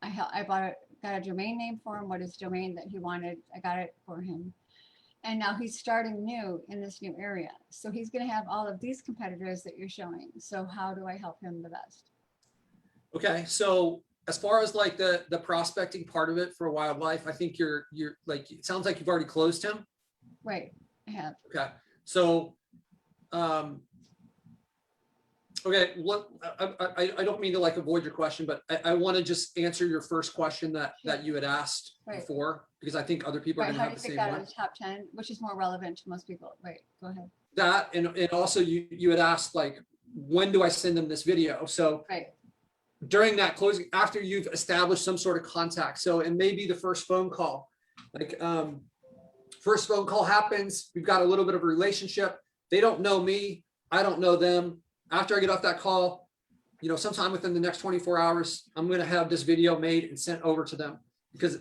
I got a domain name for him, what his domain that he wanted. I got it for him. And now he's starting new in this new area. So he's going to have all of these competitors that you're showing. So how do I help him the best? Okay, so as far as like the prospecting part of it for wildlife, I think you're like, it sounds like you've already closed him. Right, I have. Okay, so okay, what I don't mean to like avoid your question, but I want to just answer your first question that you had asked Right. before, because I think other people are Right, going to how do have you the pick same out one. of the top 10, which is more relevant to most people? Right, go ahead. That and also you had asked like, when do I send them this video? So Right, during that closing, after you've established some sort of contact. So it may be the first phone call, like first phone call happens. We've got a little bit of a relationship. They don't know me. I don't know them. After I get off that call, you know, sometime within the next 24 hours, I'm going to have this video made and sent over to them, because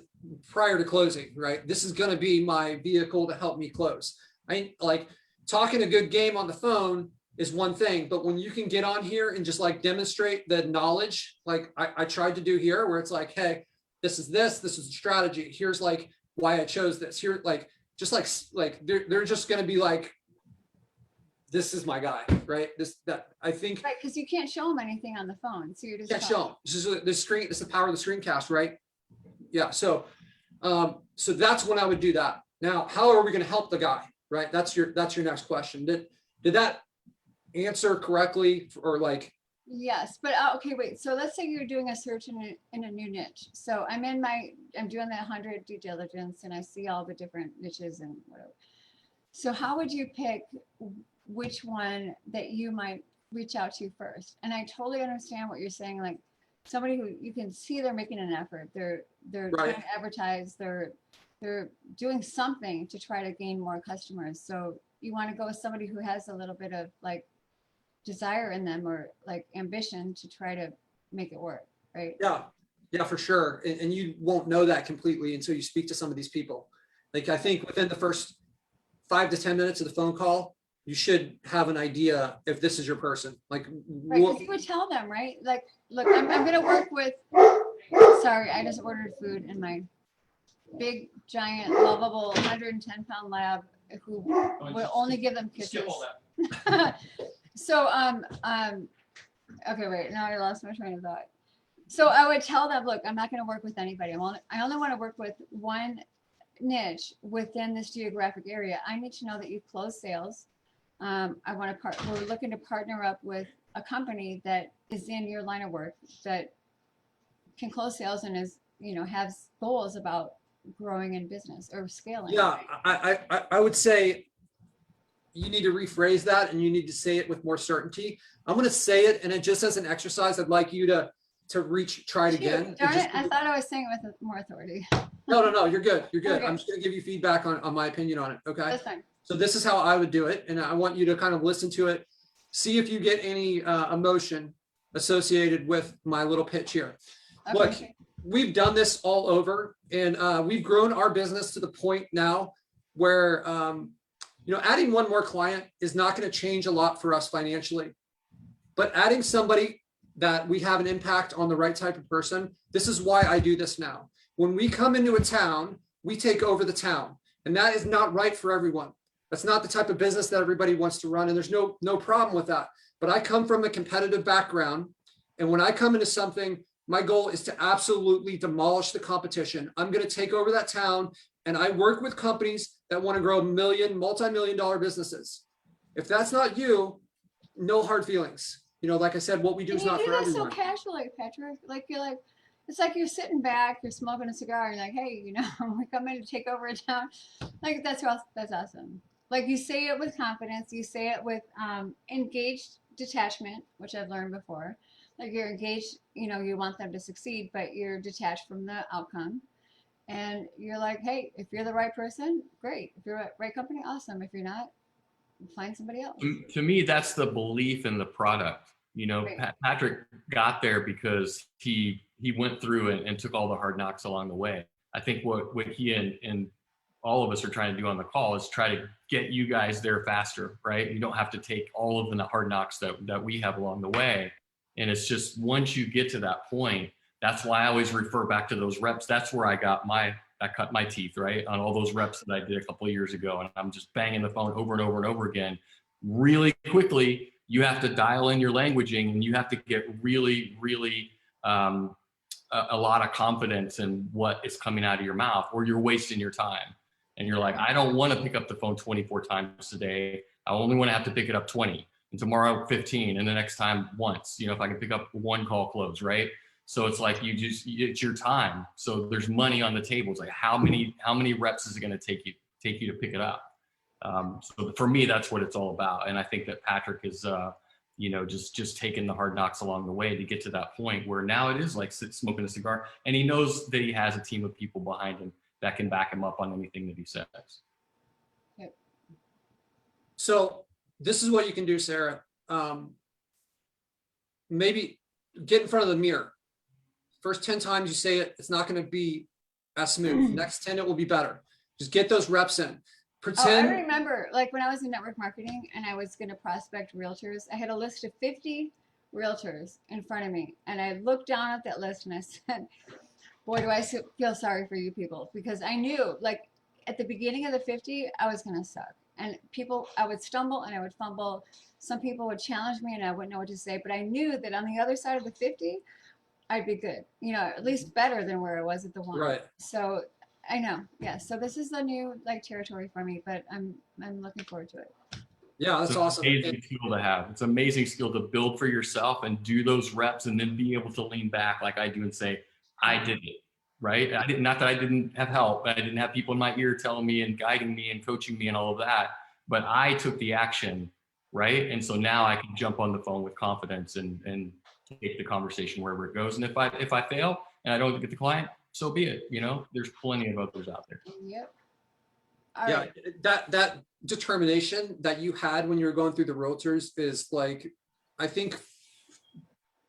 prior to closing, right, this is going to be my vehicle to help me close. I like talking a good game on the phone is one thing, but when you can get on here and just like demonstrate the knowledge, like I tried to do here, where it's like, hey, this is the strategy. Here's like why I chose this. Here, like, just like they're just going to be like, this is my guy, right? That I think. right, because you can't show them anything on the phone. So you're just Can't show them. This is the screen. It's the power of the screencast, right? Yeah. So, so that's when I would do that. Now, how are we going to help the guy, right? That's your next question. Did that answer correctly, or like? Yes, but okay, wait. So let's say you're doing a search in a new niche. So I'm doing the 100 due diligence, and I see all the different niches and whatever. So how would you pick which one that you might reach out to first? And I totally understand what you're saying. Like somebody who you can see they're making an effort. They're Right. trying to advertise. They're doing something to try to gain more customers. So you want to go with somebody who has a little bit of like desire in them, or like ambition to try to make it work, right? Yeah, for sure. And you won't know that completely until you speak to some of these people. Like I think within the first 5 to 10 minutes of the phone call, you should have an idea if this is your person. Like, Right, because you would tell them, right? Like, look, I'm going to work with. Sorry, I just ordered food, and my big, giant, lovable 110-pound lab who will only give them kisses. Skip all that. So, okay, wait, now I lost my train of thought. So I would tell them, look, I'm not going to work with anybody. I only want to work with one niche within this geographic area. I need to know that you close sales. We're looking to partner up with a company that is in your line of work that can close sales and is, has goals about growing in business or scaling. Yeah, I would say you need to rephrase that, and you need to say it with more certainty. I'm going to say it, and it just as an exercise, I'd like you to try it again. Darn it, I thought I was saying it with more authority. No, you're good. You're good. Okay. I'm just going to give you feedback on my opinion on it. Okay. That's fine. So this is how I would do it. And I want you to kind of listen to it, see if you get any emotion associated with my little pitch here. Okay. Look, we've done this all over, and we've grown our business to the point now where, adding one more client is not going to change a lot for us financially, but adding somebody that we have an impact on the right type of person. This is why I do this now. When we come into a town, we take over the town, and that is not right for everyone. That's not the type of business that everybody wants to run. And there's no problem with that. But I come from a competitive background. And when I come into something, my goal is to absolutely demolish the competition. I'm going to take over that town. And I work with companies that want to grow multi-million-dollar businesses. If that's not you, no hard feelings. Like I said, what we do is not for everyone. You do that so casually, Patrick. Like it's like you're sitting back, you're smoking a cigar, and you're like, hey, we're coming to take over a town. Like that's awesome. Like you say it with confidence, you say it with engaged detachment, which I've learned before. Like you're engaged, you want them to succeed, but you're detached from the outcome. And you're like, hey, if you're the right person, great. If you're the right company, awesome. If you're not, find somebody else. To me, that's the belief in the product. Right. Patrick got there because he went through and took all the hard knocks along the way. I think what he and all of us are trying to do on the call is try to get you guys there faster, right? You don't have to take all of the hard knocks that we have along the way. And it's just once you get to that point, that's why I always refer back to those reps. That's where I got my that cut my teeth, right? On all those reps that I did a couple of years ago. And I'm just banging the phone over and over and over again. Really quickly, you have to dial in your languaging, and you have to get really, really a lot of confidence in what is coming out of your mouth, or you're wasting your time. And you're like, I don't want to pick up the phone 24 times a day. I only want to have to pick it up 20, and tomorrow 15, and the next time once, you know, if I can pick up one call close, right? So it's like, it's your time. So there's money on the table. It's like, how many reps is it going to take you to pick it up? So for me, that's what it's all about. And I think that Patrick is, you know, just taking the hard knocks along the way to get to that point where now it is like smoking a cigar, and he knows that he has a team of people behind him that can back him up on anything that he says. Yep. So this is what you can do, Sarah. Maybe get in front of the mirror. First 10 times you say it, it's not going to be as smooth. Next 10, it will be better. Just get those reps in. Pretend. Oh, I remember, like when I was in network marketing and I was going to prospect realtors, I had a list of 50 realtors in front of me. And I looked down at that list and I said, boy, do I feel sorry for you people, because I knew, like, at the beginning of the 50, I was going to suck. And people, I would stumble and I would fumble. Some people would challenge me and I wouldn't know what to say. But I knew that on the other side of the 50, I'd be good. You know, at least better than where I was at the one. Right. So I know. Yeah. So this is the new like territory for me, but I'm looking forward to it. Yeah, that's awesome. It's an amazing skill to have. It's an amazing skill to build for yourself and do those reps, and then be able to lean back like I do and say, I did it. Right. Not that I didn't have help. I didn't have people in my ear telling me and guiding me and coaching me and all of that, but I took the action. Right. And so now I can jump on the phone with confidence and take the conversation wherever it goes. And if I fail and I don't get the client, so be it. You know, there's plenty of others out there. Yep. Yeah, that determination that you had when you were going through the realtors is, like, I think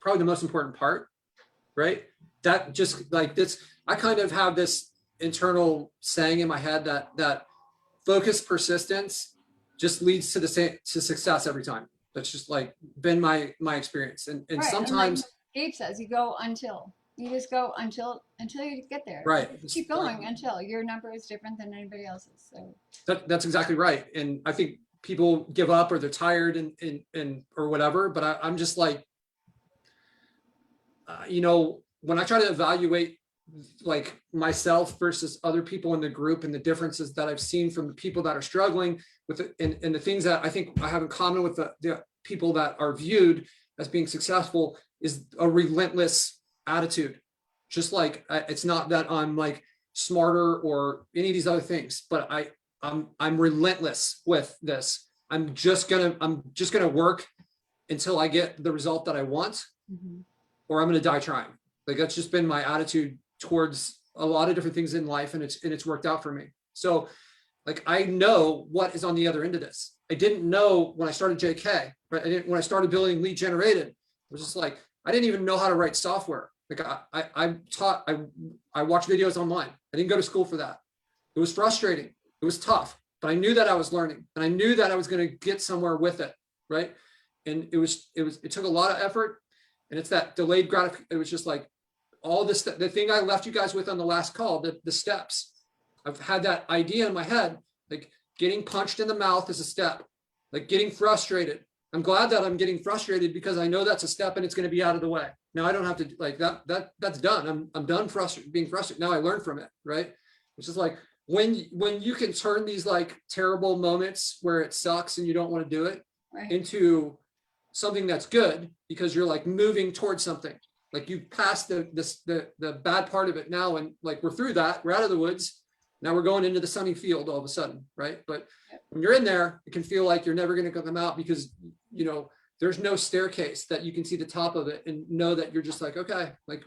probably the most important part, right? That just like this, I kind of have this internal saying in my head that focused persistence just leads to to success every time. That's just like been my experience. And Right. sometimes, and like Gabe says, you go until. You just go until you get there. right. Just keep going until your number is different than anybody else's. So that's exactly right. And I think people give up or they're tired and or whatever, but I'm just like, you know, when I try to evaluate like myself versus other people in the group and the differences that I've seen from the people that are struggling with it, and the things that I think I have in common with the people that are viewed as being successful is a relentless attitude. Just like it's not that I'm like smarter or any of these other things, but I'm relentless with this. I'm just gonna work until I get the result that I want, or I'm gonna die trying. Like that's just been my attitude towards a lot of different things in life, and it's worked out for me. So like I know what is on the other end of this. I didn't know when I started JK, right? When I started building Lead Generated, it was just like I didn't even know how to write software. Like I watched videos online. I didn't go to school for that. It was frustrating. It was tough, but I knew that I was learning, and I knew that I was going to get somewhere with it, right? And it took a lot of effort, and it's that delayed gratification. It was just like all this, the thing I left you guys with on the last call, the steps. I've had that idea in my head, like getting punched in the mouth is a step, like getting frustrated. I'm glad that I'm getting frustrated because I know that's a step and it's going to be out of the way. Now I don't have to like that's done. I'm done being frustrated. Now I learn from it, right? It's just like when you can turn these like terrible moments where it sucks and you don't want to do it into something that's good because you're like moving towards something. Like you passed the bad part of it now, and like we're through that. We're out of the woods. Now we're going into the sunny field all of a sudden, right? But when you're in there, it can feel like you're never going to come out because, you know, there's no staircase that you can see the top of it and know that you're just like, okay, like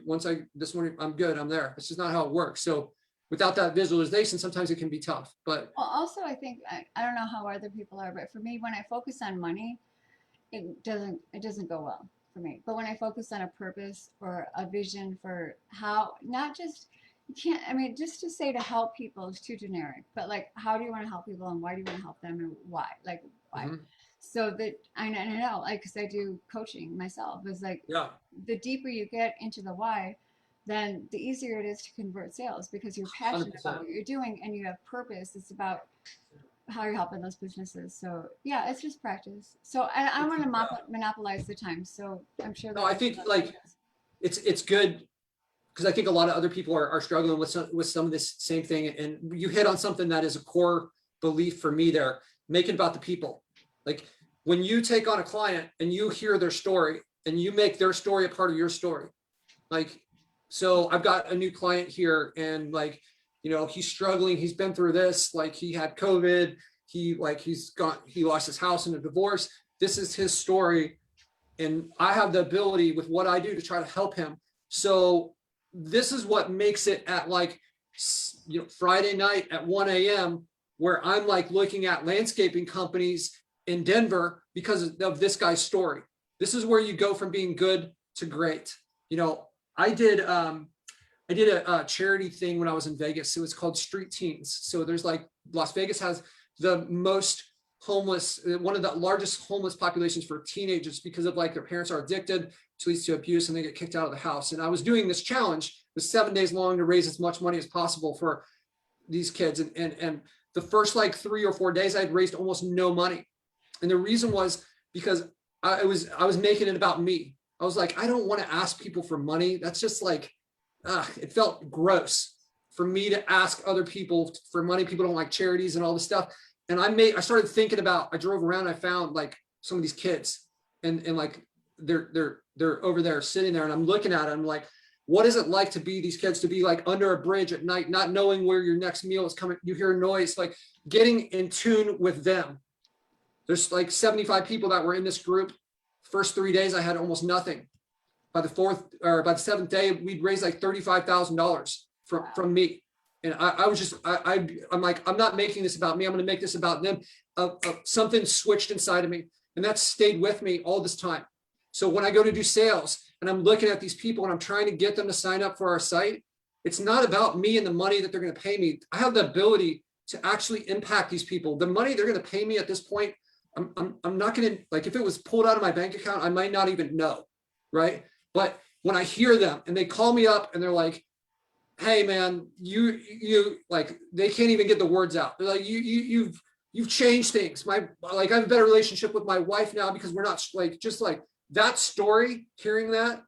this morning, I'm good, I'm there. It's just not how it works. So without that visualization, sometimes it can be tough. But well, also I think, I don't know how other people are, but for me, when I focus on money, it doesn't go well for me. But when I focus on a purpose or a vision for how, not just, just to say to help people is too generic, but like, how do you want to help people and why do you want to help them and why? Like, why? So that I know, like, because I do coaching myself, it's like, the deeper you get into the why, then the easier it is to convert sales because you're passionate 100%. about what you're doing and you have purpose. It's about how you're helping those businesses. So yeah, it's just practice. So I want to monopolize the time. So I'm sure. No, I think like it's good because I think a lot of other people are struggling with some of this same thing. And you hit on something that is a core belief for me there. Make it about the people. Like when you take on a client and you hear their story and you make their story a part of your story. Like, so I've got a new client here and like, you know, he's struggling. He's been through this, like he had COVID. He lost his house in a divorce. This is his story. And I have the ability with what I do to try to help him. So this is what makes it at like, you know, Friday night at 1 a.m. where I'm like looking at landscaping companies in Denver because of this guy's story. This is where you go from being good to great. You know, I did a charity thing when I was in Vegas. It was called Street Teens. So there's like Las Vegas has the most homeless, one of the largest homeless populations for teenagers because of like their parents are addicted, which leads to abuse and they get kicked out of the house. And I was doing this challenge. It was 7 days long to raise as much money as possible for these kids. And the first like 3 or 4 days I had raised almost no money. And the reason was because I was making it about me. I was like, I don't want to ask people for money. That's just like, it felt gross for me to ask other people for money. People don't like charities and all this stuff. And I started thinking about, I drove around, I found like some of these kids and like, they're over there sitting there and I'm looking at it. I'm like, what is it like to be these kids, to be like under a bridge at night, not knowing where your next meal is coming. You hear noise, like getting in tune with them. There's like 75 people that were in this group. First 3 days, I had almost nothing. By the 7th day, we'd raised like $35,000 from me. And I was just, I'm like, I'm not making this about me. I'm going to make this about them. Something switched inside of me and that stayed with me all this time. So when I go to do sales and I'm looking at these people and I'm trying to get them to sign up for our site, it's not about me and the money that they're going to pay me. I have the ability to actually impact these people. The money they're going to pay me at this point, I'm not going to, like, if it was pulled out of my bank account, I might not even know. Right. But when I hear them and they call me up and they're like, hey man, you like, they can't even get the words out. They're like, you've changed things. I have a better relationship with my wife now because we're not like, just like that story, hearing that,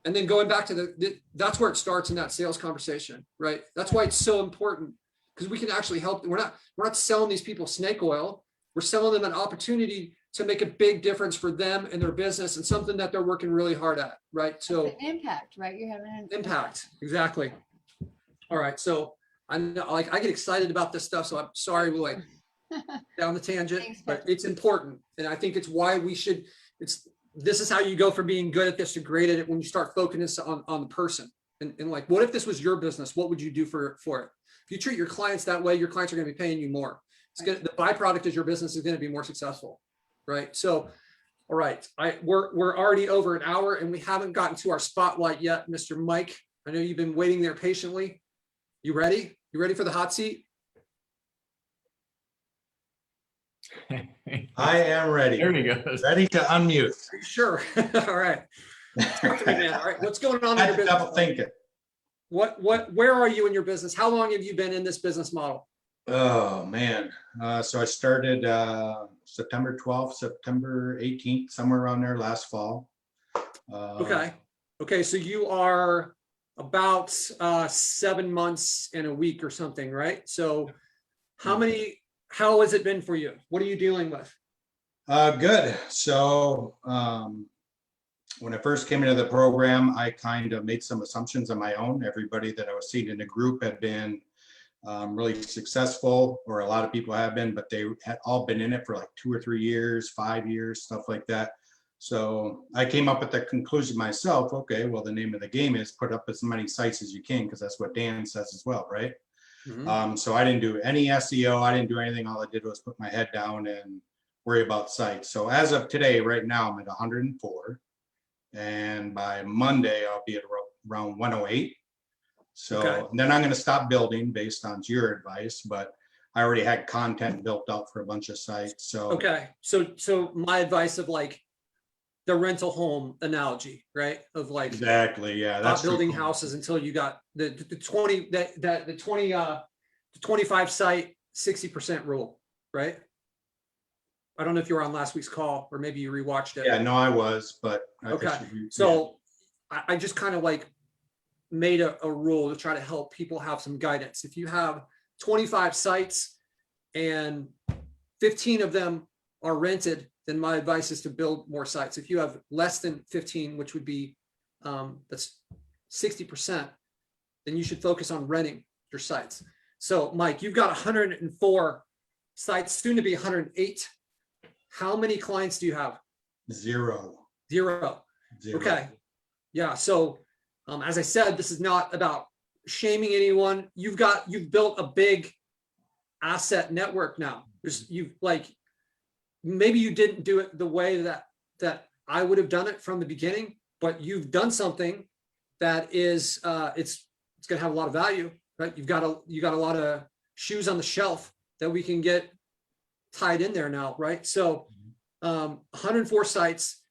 and then going back to that's where it starts in that sales conversation, right? That's why it's so important because we can actually help. We're not selling these people snake oil. We're selling them an opportunity to make a big difference for them and their business and something that they're working really hard at, right? So impact, right? You're having an impact, exactly. All right, so I'm like, I get excited about this stuff, so I'm sorry we're like down the tangent. Thanks, but it's important, and I think it's why we should. This is how you go from being good at this to great at it when you start focusing on the person. And like, what if this was your business? What would you do for it? If you treat your clients that way, your clients are going to be paying you more. The byproduct is your business is going to be more successful, right? So, all right, we're already over an hour and we haven't gotten to our spotlight yet, Mr. Mike. I know you've been waiting there patiently. You ready? You ready for the hot seat? I am ready. There we go. Ready to unmute. Sure. All right. Talk to me, man. All right. What's going on in your business? Double thinking. Where are you in your business? How long have you been in this business model? Oh man. So I started September 12th, September 18th, somewhere around there last fall. Okay. So you are about 7 months and a week or something, right? So how has it been for you? What are you dealing with? Good. So when I first came into the program, I kind of made some assumptions on my own. Everybody that I was seeing in the group had been really successful, or a lot of people have been, but they had all been in it for like 2 or 3 years, 5 years, stuff like that. So I came up with the conclusion myself, okay, well, the name of the game is put up as many sites as you can, because that's what Dan says as well, right? Mm-hmm. So I didn't do any SEO. I didn't do anything. All I did was put my head down and worry about sites. So as of today, right now, I'm at 104. And by Monday, I'll be at around 108. So then I'm going to stop building based on your advice, but I already had content built out for a bunch of sites. So so my advice of like, the rental home analogy, right? Of like Exactly. Yeah. That's not building true. houses until you got the 20, the 25 site, 60% rule, right? I don't know if you were on last week's call or maybe you rewatched it. Yeah, no, I was, but Okay. yeah. So I just kind of like made a rule to try to help people have some guidance. If you have 25 sites and 15 of them are rented, then my advice is to build more sites. If you have less than 15, which would be that's 60%, then you should focus on renting your sites. So Mike, you've got 104 sites, soon to be 108. How many clients do you have? Zero. Zero. Okay. Yeah. So as I said, this is not about shaming anyone. You've built a big asset network now. Maybe you didn't do it the way that I would have done it from the beginning, but you've done something that is it's going to have a lot of value, right? You got a lot of shoes on the shelf that we can get tied in there now, right? So 104 sites.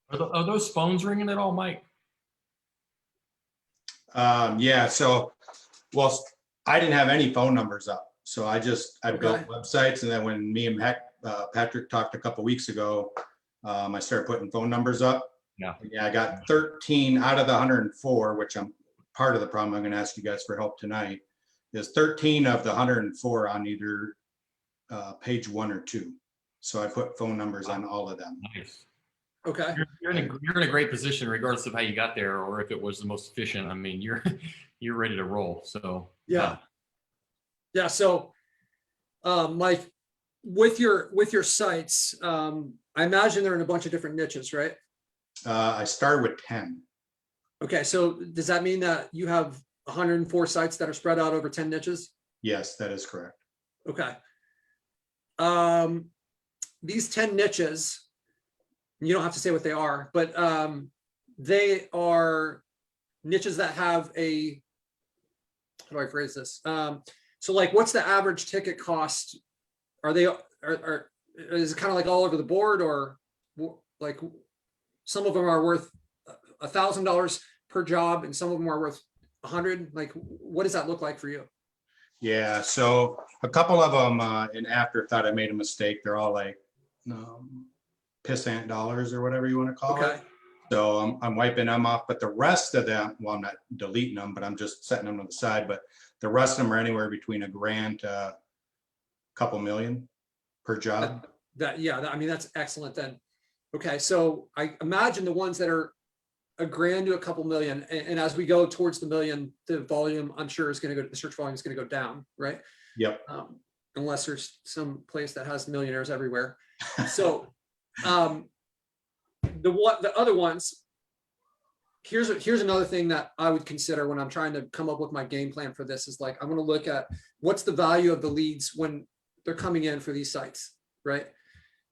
Are those phones ringing at all, Mike? Yeah. So, well, I didn't have any phone numbers up. So I built websites. And then when me and Patrick talked a couple weeks ago, I started putting phone numbers up. Yeah. Yeah. I got 13 out of the 104, which I'm part of the problem. I'm going to ask you guys for help tonight. Is 13 of the 104 on either page 1 or 2. So I put phone numbers on all of them. Nice. Okay. You're in a great position regardless of how you got there or if it was the most efficient. I mean, you're ready to roll. So yeah. So Mike, with your sites, I imagine they're in a bunch of different niches, right? I started with 10. Okay. So does that mean that you have 104 sites that are spread out over 10 niches? Yes, that is correct. Okay. These 10 niches, you don't have to say what they are, but they are niches that have a, how do I phrase this? So like, what's the average ticket cost? Is it kind of like all over the board, or like some of them are worth $1,000 per job and some of them are worth 100? Like, what does that look like for you? Yeah, so a couple of them in afterthought, I made a mistake. They're all like pissant dollars or whatever you want to call it. So I'm wiping them off, but the rest of them, well, I'm not deleting them, but I'm just setting them to the side. But the rest of them are anywhere between $1,000,000 to a couple million per job. I mean, that's excellent then. Okay, so I imagine the ones that are $1,000,000 to a couple million, and as we go towards the million, the volume, I'm sure, is going to go. The search volume is going to go down, right? Yep. Unless there's some place that has millionaires everywhere. So the other ones. Here's another thing that I would consider when I'm trying to come up with my game plan for this is like, I'm going to look at what's the value of the leads when they're coming in for these sites, right?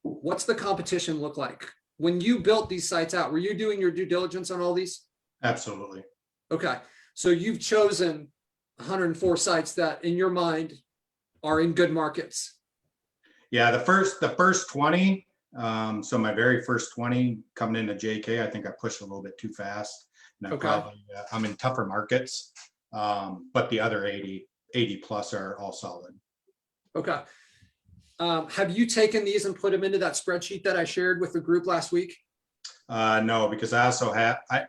What's the competition look like? When you built these sites out, were you doing your due diligence on all these? Absolutely. Okay. So you've chosen 104 sites that in your mind are in good markets. Yeah, the first 20, so my very first 20 coming into JK, I think I pushed a little bit too fast. And I'm in tougher markets, but the other 80 plus are all solid. Okay. Have you taken these and put them into that spreadsheet that I shared with the group last week? No, because I also had I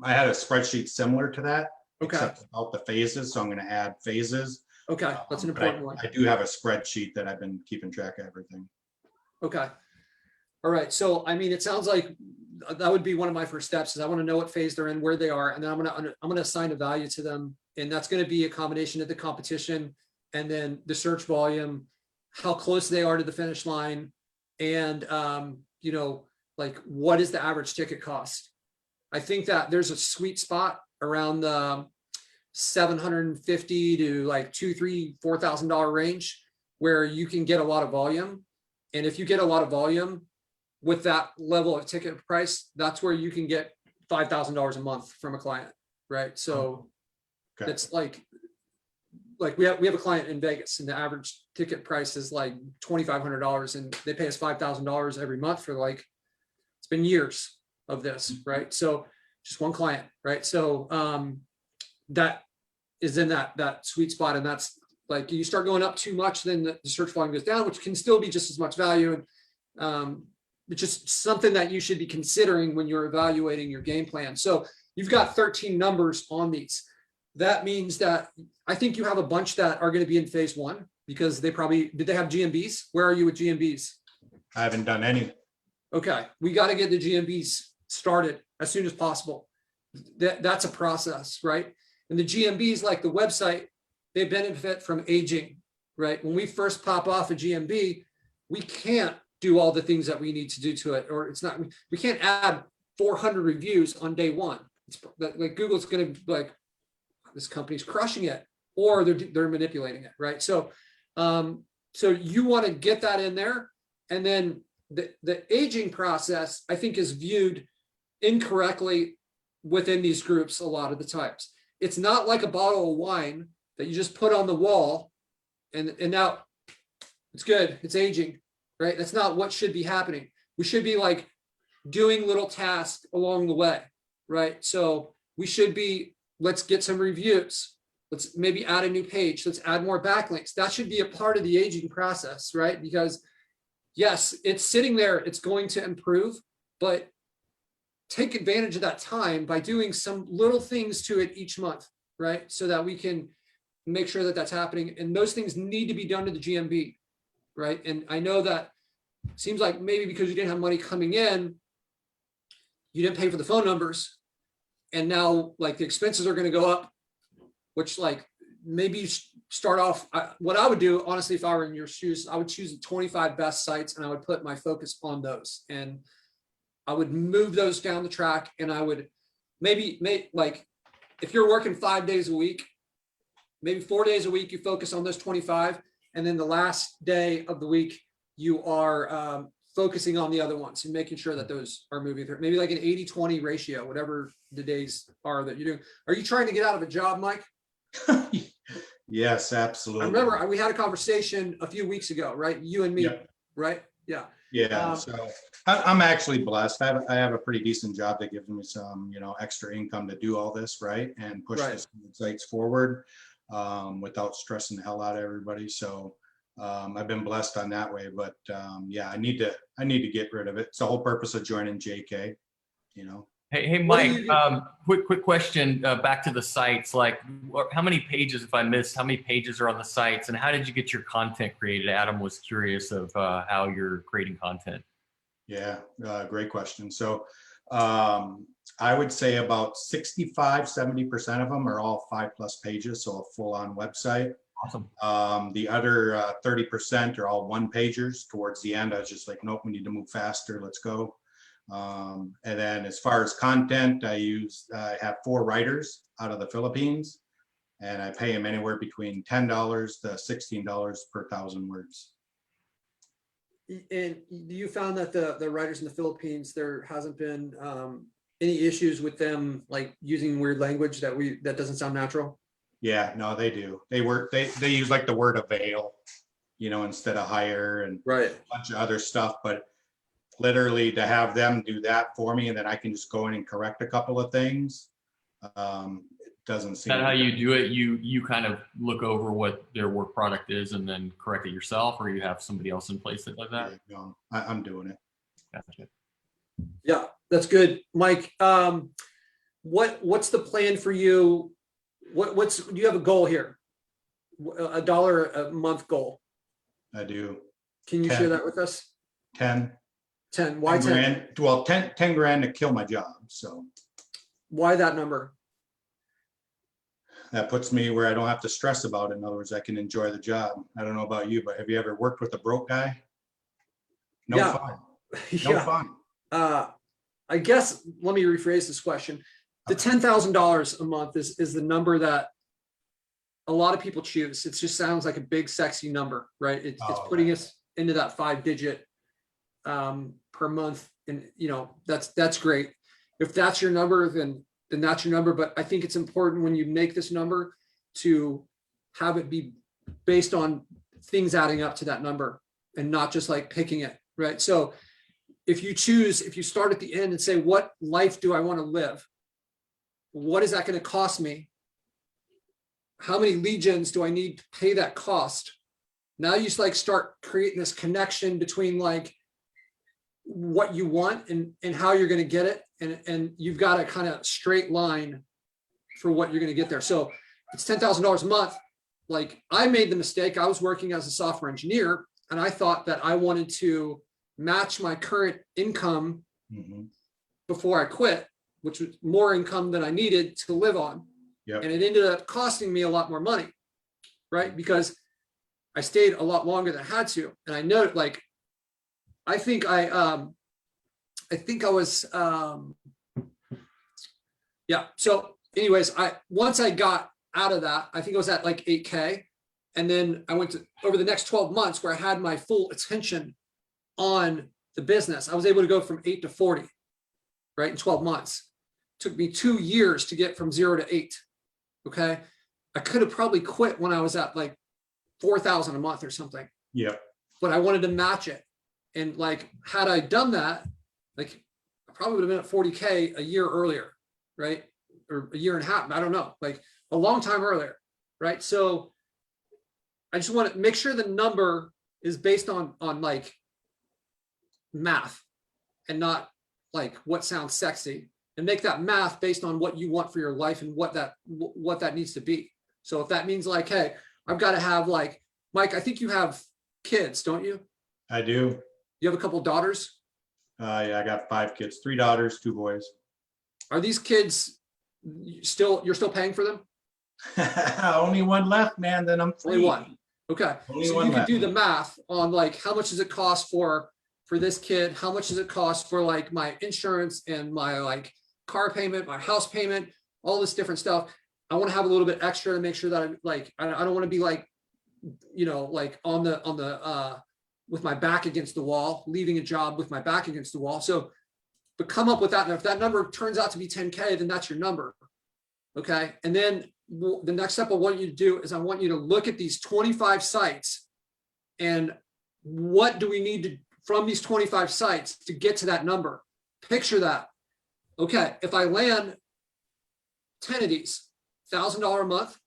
had a spreadsheet similar to that, except about the phases. So I'm going to add phases. Okay, that's an important one. I do have a spreadsheet that I've been keeping track of everything. Okay. All right. So I mean, it sounds like that would be one of my first steps. Is I want to know what phase they're in, where they are, and then I'm going to assign a value to them, and that's going to be a combination of the competition and then the search volume, how close they are to the finish line, and like what is the average ticket cost. I think that there's a sweet spot around the $750 to like $4,000 range where you can get a lot of volume. And if you get a lot of volume with that level of ticket price, that's where you can get $5,000 a month from a client, right? So it's like we have a client in Vegas, and the average ticket price is like $2,500, and they pay us $5,000 every month for like It's been years of this, right? So just one client, right? So that is in that sweet spot. And that's like, you start going up too much, then the search volume goes down, which can still be just as much value. And it's just something that you should be considering when you're evaluating your game plan. So you've got 13 numbers on these. That means that I think you have a bunch that are going to be in phase one, because did they have GMBs? Where are you with GMBs? I haven't done any. Okay, we got to get the GMBs started as soon as possible. That's a process, right? And the GMBs, like the website, they benefit from aging, right? When we first pop off a GMB, we can't do all the things that we need to do to it, or it's not, we can't add 400 reviews on day one. It's like Google's going to be like, this company's crushing it, or they're manipulating it, right? So, so you want to get that in there, and then the aging process, I think, is viewed incorrectly within these groups a lot of the times. It's not like a bottle of wine that you just put on the wall and now it's good, it's aging, right? That's not what should be happening. We should be like doing little tasks along the way, right? So we should be, let's get some reviews. Let's maybe add a new page. Let's add more backlinks. That should be a part of the aging process, right? Because yes, it's sitting there, it's going to improve, but take advantage of that time by doing some little things to it each month, right? So that we can make sure that that's happening. And those things need to be done to the GMB, right? And I know that seems like maybe because you didn't have money coming in, you didn't pay for the phone numbers. And now like the expenses are going to go up, which like maybe you start off, what I would do, honestly, if I were in your shoes, I would choose the 25 best sites and I would put my focus on those. And I would move those down the track, and I would maybe make, like, if you're working 5 days a week, maybe 4 days a week, you focus on those 25. And then the last day of the week, you are focusing on the other ones and making sure that those are moving through. Maybe like an 80-20 ratio, whatever the days are that you're doing. Are you trying to get out of a job, Mike? Yes, absolutely. I remember we had a conversation a few weeks ago, right? You and me, Yep. right? Yeah. Yeah, so I'm actually blessed. I have a pretty decent job that gives me some, extra income to do all this, right? And push Right. this sites forward without stressing the hell out of everybody. So I've been blessed on that way, but yeah, I need to get rid of it. It's the whole purpose of joining JK, Hey, What do Mike, you quick question, back to the sites. Like, how many pages, if I missed, how many pages are on the sites, and how did you get your content created? Adam was curious of how you're creating content. Yeah, great question. So I would say about 65-70% of them are all 5+ pages, so a full-on website. Awesome. The other 30% are all 1-pagers. Towards the end, I was just like, nope, we need to move faster. Let's go. And then as far as content, I have 4 writers out of the Philippines, and I pay them anywhere between $10 to $16 per 1,000 words. And you found that the writers in the Philippines, there hasn't been any issues with them like using weird language that doesn't sound natural? Yeah, no, they do. They use like the word avail, instead of hire, and Right. a bunch of other stuff. But literally to have them do that for me, and then I can just go in and correct a couple of things. It doesn't seem. Is that how you do it? You kind of look over what their work product is and then correct it yourself, or you have somebody else in place that does that? Yeah, no, I'm doing it. Gotcha. Yeah, that's good. Mike, what's the plan for you? Do you have a goal here? $1 a month goal? I do. Can you 10. share that with us? 10. 10. Why 10? Grand? Well, 10 grand to kill my job. So Why that number? that puts me where I don't have to stress about it. In other words, I can enjoy the job. I don't know about you, but have you ever worked with a broke guy? No Yeah. fun. No Yeah. fun. I guess, let me rephrase this question. The $10,000 a month is the number that a lot of people choose. It just sounds like a big, sexy number, right? It's putting us into that 5-digit per month. And, that's great. If that's your number, then that's your number. But I think it's important when you make this number to have it be based on things adding up to that number and not just like picking it, right? So if you start at the end and say, what life do I want to live? What is that going to cost me? How many lead gens do I need to pay that cost? Now you just like start creating this connection between like what you want and how you're going to get it. And you've got a kind of straight line for what you're going to get there. So it's $10,000 a month. Like I made the mistake. I was working as a software engineer and I thought that I wanted to match my current income before I quit, which was more income than I needed to live on. Yep. And it ended up costing me a lot more money, right? Because I stayed a lot longer than I had to. And I know like, I think I was, yeah. So anyways, once I got out of that, I think it was at like 8K. And then I went to over the next 12 months where I had my full attention on the business. I was able to go from 8 to 40, right? In 12 months. Took me 2 years to get from 0 to 8. Okay. I could have probably quit when I was at like 4,000 a month or something. Yeah. But I wanted to match it. And like, had I done that, like I probably would have been at 40K a year earlier, right? Or a year and a half. I don't know, like a long time earlier. Right. So I just want to make sure the number is based on like math and not like what sounds sexy, and make that math based on what you want for your life and what that needs to be. So if that means like, hey, I've got to have like, Mike, I think you have kids, don't you? I do. You have a couple daughters? Yeah, I got 5 kids, 3 daughters, 2 boys. Are these kids you're still paying for them? Only one left, man. Then I'm free. Only one. Okay. Only So one you can left. do the math on like, how much does it cost for this kid? How much does it cost for like my insurance and my like car payment, my house payment, all this different stuff. I want to have a little bit extra to make sure that I'm like, I don't want to be like, you know, like on the with my back against the wall, leaving a job with my back against the wall. So, but come up with that. And if that number turns out to be 10K, then that's your number. Okay. And then the next step I want you to do is I want you to look at these 25 sites and what do we need to, from these 25 sites to get to that number? Picture that. Okay. If I land 10 of these, $1,000 a month,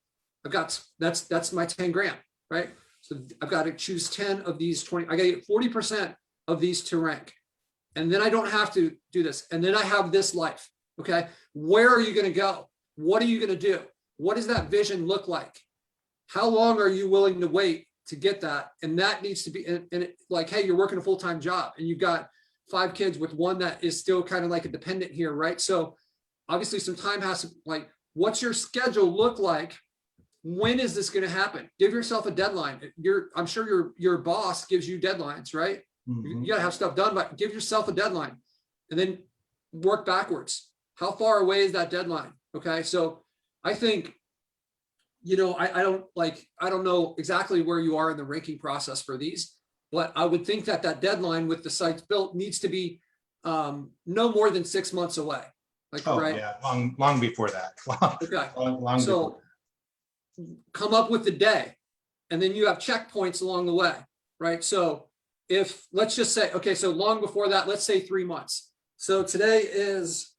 I've got, that's my 10 grand, right? So I've got to choose 10 of these 20, I got to get 40% of these to rank. And then I don't have to do this. And then I have this life. Okay. Where are you going to go? What are you going to do? What does that vision look like? How long are you willing to wait to get that? And that needs to be, like, hey, you're working a full-time job and you've got 5 kids with one that is still kind of like a dependent here, right? So obviously some time has to, like, what's your schedule look like? When is this going to happen? Give yourself a deadline. I'm sure your boss gives you deadlines, right? You got to have stuff done, but give yourself a deadline and then work backwards. How far away is that deadline? Okay. So I think, you know, I don't know exactly where you are in the ranking process for these, but I would think that deadline with the sites built needs to be no more than 6 months away. Like, Oh right. yeah, long before that. Okay. long So come up with the day and then you have checkpoints along the way, right? So if, let's just say, okay, so long before that, let's say 3 months. So today is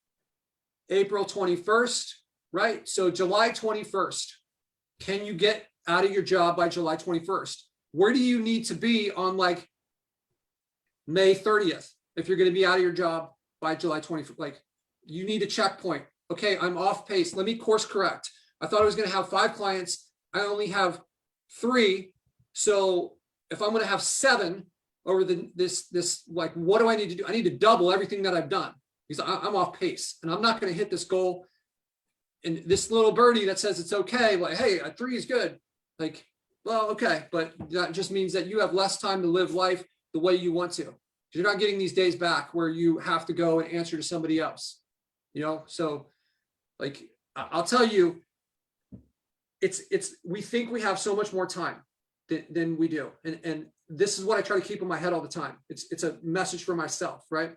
April 21st, right? So July 21st, can you get out of your job by July 21st? Where do you need to be on like May 30th if you're going to be out of your job by July 21st? Like, you need a checkpoint. Okay, I'm off pace. Let me course correct. I thought I was going to have 5 clients. I only have 3. So if I'm going to have 7 over this, like, what do I need to do? I need to double everything that I've done because I'm off pace and I'm not going to hit this goal. And this little birdie that says it's okay, like, hey, a 3 is good. Like, well, okay, but that just means that you have less time to live life the way you want to. You're not getting these days back where you have to go and answer to somebody else. You know, so like, I'll tell you, we think we have so much more time than we do. And this is what I try to keep in my head all the time. It's a message for myself, right?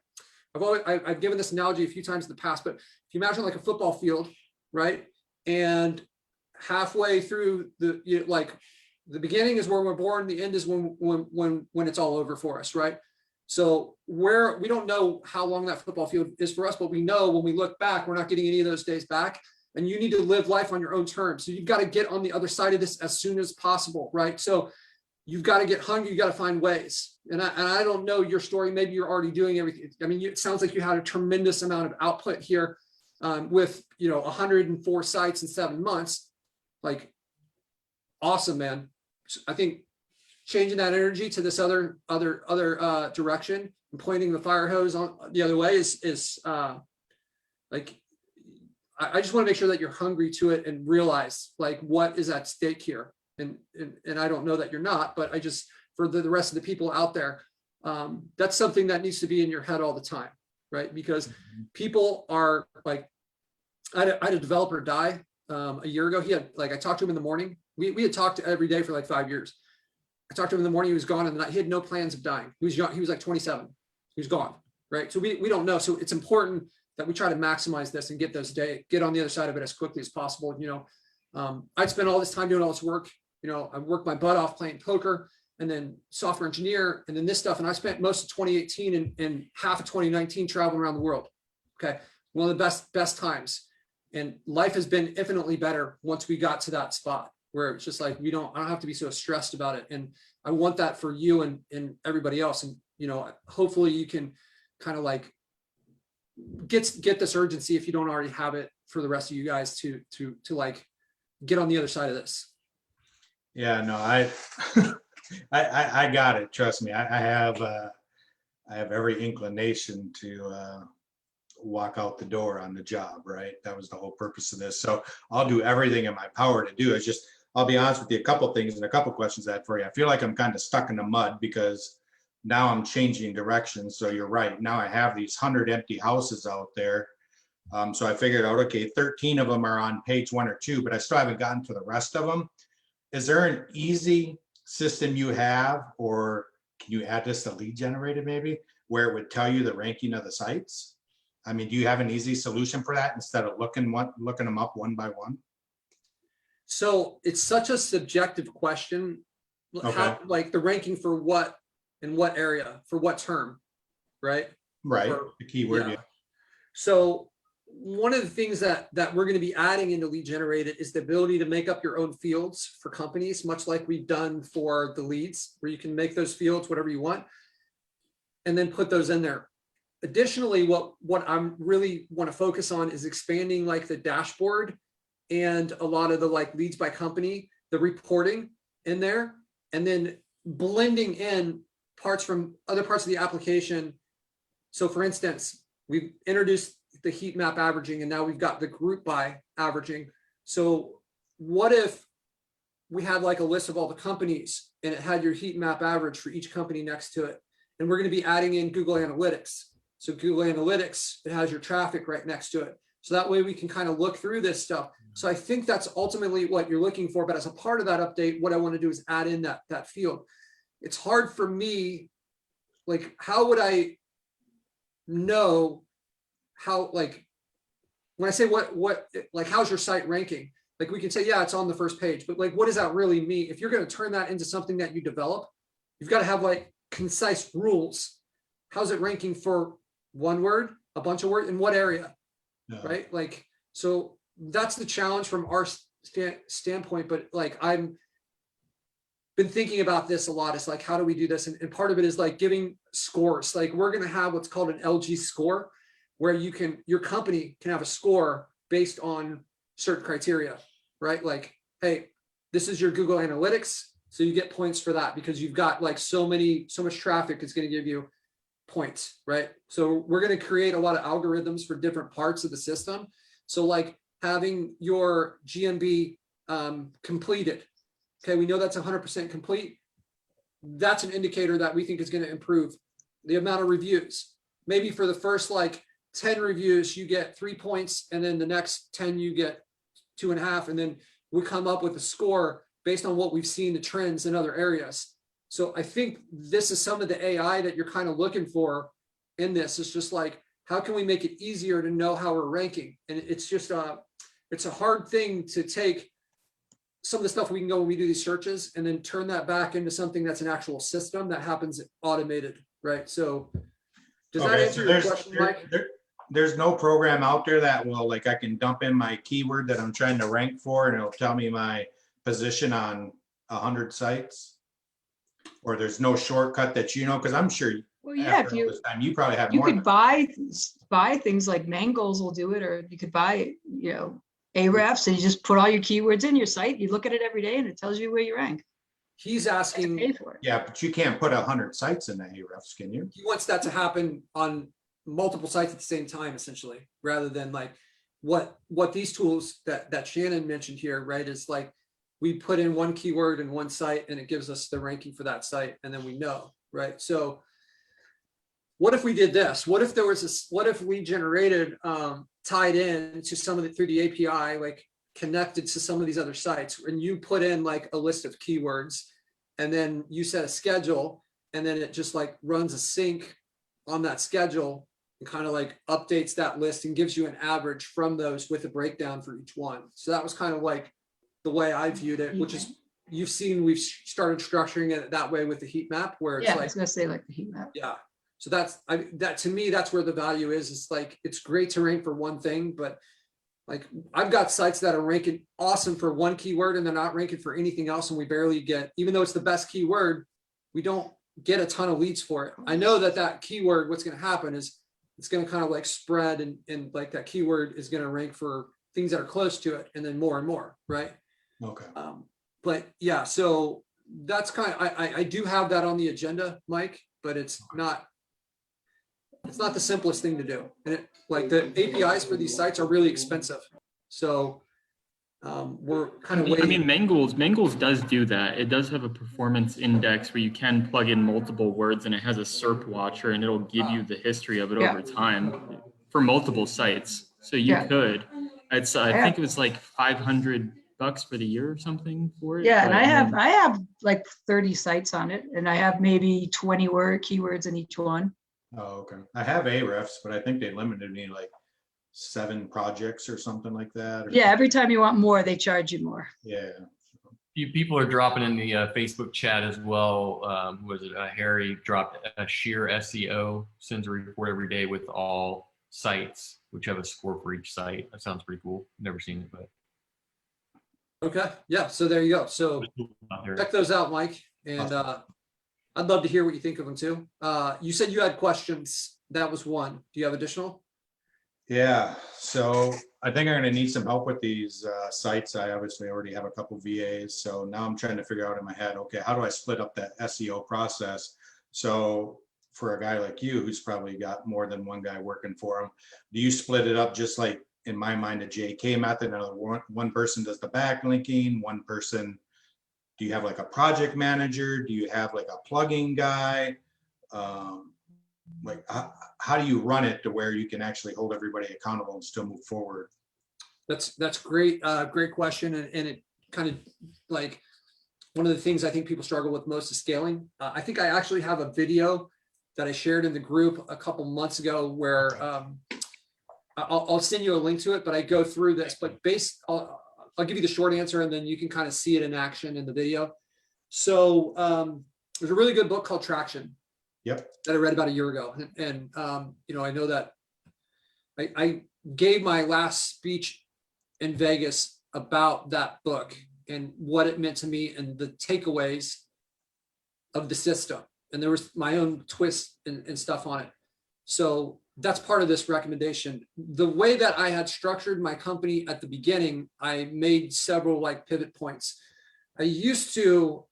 I've given this analogy a few times in the past, but if you imagine like a football field, right? And halfway through like the beginning is where we're born, the end is when it's all over for us, right? So we don't know how long that football field is for us, but we know when we look back, we're not getting any of those days back. And you need to live life on your own terms. So you've got to get on the other side of this as soon as possible, right? So you've got to get hungry. You got to find ways. And I don't know your story. Maybe you're already doing everything. I mean, it sounds like you had a tremendous amount of output here with 104 sites in 7 months. Like, awesome, man. I think changing that energy to this other direction and pointing the fire hose on the other way is like, I just want to make sure that you're hungry to it and realize like what is at stake here. And I don't know that you're not, but I just, for the rest of the people out there, that's something that needs to be in your head all the time, right? Because people are like, I had a developer die a year ago. He had, like, I talked to him in the morning. We had talked every day for like 5 years. I talked to him in the morning, he was gone, and he had no plans of dying. He was young, he was like 27, he was gone, right? So we don't know. So it's important that we try to maximize this and get on the other side of it as quickly as possible. I'd spent all this time doing all this work. I worked my butt off playing poker and then software engineer and then this stuff. And I spent most of 2018 and half of 2019 traveling around the world. Okay. One of the best times. And life has been infinitely better once we got to that spot where it's just like, I don't have to be so stressed about it. And I want that for you and everybody else. And, hopefully you can kind of like get this urgency, if you don't already have it, for the rest of you guys to like get on the other side of this. Yeah, no, I got it. Trust me. I have every inclination to walk out the door on the job, right? That was the whole purpose of this. So I'll do everything in my power to do it. Just, I'll be honest with you, a couple things and a couple questions I had for you. I feel like I'm kind of stuck in the mud because now I'm changing direction. So you're right. Now I have these 100 empty houses out there. So I figured out, okay, 13 of them are on page 1 or 2, but I still haven't gotten to the rest of them. Is there an easy system you have, or can you add this to Lead Generator maybe, where it would tell you the ranking of the sites? I mean, do you have an easy solution for that instead of looking them up one by one? So it's such a subjective question. Okay. How, like the ranking for what in what area for what term, right? Right. Or, the keyword. yeah. So one of the things that we're going to be adding into Lead Generator is the ability to make up your own fields for companies, much like we've done for the leads, where you can make those fields whatever you want and then put those in there. Additionally, what I'm really want to focus on is expanding like the dashboard and a lot of the like leads by company, the reporting in there, and then blending in parts from other parts of the application. So for instance, we've introduced the heat map averaging, and now we've got the group by averaging. So what if we had like a list of all the companies and it had your heat map average for each company next to it? And we're going to be adding in Google Analytics. So Google Analytics, it has your traffic right next to it. So that way we can kind of look through this stuff. So I think that's ultimately what you're looking for. But as a part of that update, what I want to do is add in that field. It's hard for me, like, how would I know how, like, when I say what, like, how's your site ranking? Like, we can say, yeah, it's on the first page, but like, what does that really mean? If you're going to turn that into something that you develop, you've got to have like concise rules. How's it ranking for one word, a bunch of words, in what area? Yeah. Right? Like, so that's the challenge from our standpoint, but like, I'm been thinking about this a lot. It's like, how do we do this? And part of it is like giving scores. Like, we're going to have what's called an LG score, where your company can have a score based on certain criteria, right? Like, hey, this is your Google Analytics. So you get points for that because you've got like so much traffic, it's going to give you points, right? So we're going to create a lot of algorithms for different parts of the system. So like having your GMB completed. Okay, we know that's 100% complete. That's an indicator that we think is going to improve the amount of reviews. Maybe for the first like 10 reviews, you get 3 points, and then the next 10 you get 2.5, and then we come up with a score based on what we've seen the trends in other areas. So I think this is some of the AI that you're kind of looking for in this. It's just like, how can we make it easier to know how we're ranking? And it's just it's a hard thing to take some of the stuff we can go when we do these searches and then turn that back into something that's an actual system that happens automated, right? So does that Okay, answer so your question, Mike? there's no program out there that will, like, I can dump in my keyword that I'm trying to rank for and it'll tell me my position on 100 sites? Or there's no shortcut that you know, because I'm sure Well, yeah, after if all you, this time, you probably have you more could than. buy things like Mangles will do it, or you could buy, Ahrefs, and you just put all your keywords in your site. You look at it every day and it tells you where you rank. He's You have to asking, pay for it. Yeah, but you can't put 100 sites in the Ahrefs, can you? he wants that to happen on multiple sites at the same time, essentially, rather than like what these tools that Shannon mentioned here, right, is like we put in one keyword in one site and it gives us the ranking for that site, and then we know, right? So what if we did this? What if there was this, what if we generated tied in to some of the through the API, like connected to some of these other sites, and you put in like a list of keywords, and then you set a schedule, and then it just like runs a sync on that schedule and kind of like updates that list and gives you an average from those with a breakdown for each one. So that was kind of like the way I viewed it, which is, you've seen, we've started structuring it that way with the heat map, where it's Yeah, I like, was gonna say like the heat map. yeah. So that to me, that's where the value is. It's like, it's great to rank for one thing, but like I've got sites that are ranking awesome for one keyword and they're not ranking for anything else. And we barely get, even though it's the best keyword, we don't get a ton of leads for it. I know that keyword, what's going to happen is it's going to kind of like spread, and like that keyword is going to rank for things that are close to it, and then more and more, right? Okay. But yeah, so that's kind of, I do have that on the agenda, Mike, but it's not the simplest thing to do. And like the APIs for these sites are really expensive. So we're kind of waiting. I mean, Mangles does do that. It does have a performance index where you can plug in multiple words, and it has a SERP watcher, and it'll give you the history of it over time for multiple sites. So you could, I think it was like $500 for the year or something for it. Yeah, and I have like 30 sites on it, and I have maybe 20 keywords in each one. Oh, okay. I have Ahrefs, but I think they limited me like 7 projects or something like that. Yeah, every time you want more, they charge you more. Yeah. Few people are dropping in the Facebook chat as well. Who was it? Harry dropped a sheer SEO, sends a report every day with all sites, which have a score for each site. That sounds pretty cool. Never seen it, but. Okay. Yeah. So there you go. So check those out, Mike. And I'd love to hear what you think of them too. You said you had questions. That was one. Do you have additional? Yeah, so I think I'm going to need some help with these sites. I obviously already have a couple VAs, so now I'm trying to figure out in my head, okay, how do I split up that SEO process? So for a guy like you, who's probably got more than one guy working for him, do you split it up just like, in my mind, a JK method? One person does the backlinking, one person, do you have like a project manager? Do you have like a plugin guy? Like how do you run it to where you can actually hold everybody accountable and still move forward? That's great. Great question. And it kind of like one of the things I think people struggle with most is scaling. I think I actually have a video that I shared in the group a couple months ago where I'll send you a link to it, but I go through this, but I'll give you the short answer and then you can kind of see it in action in the video. So there's a really good book called Traction. Yep. That I read about a year ago. And I know that I gave my last speech in Vegas about that book and what it meant to me and the takeaways of the system. And there was my own twist and stuff on it. So that's part of this recommendation. The way that I had structured my company at the beginning, I made several like pivot points. I used to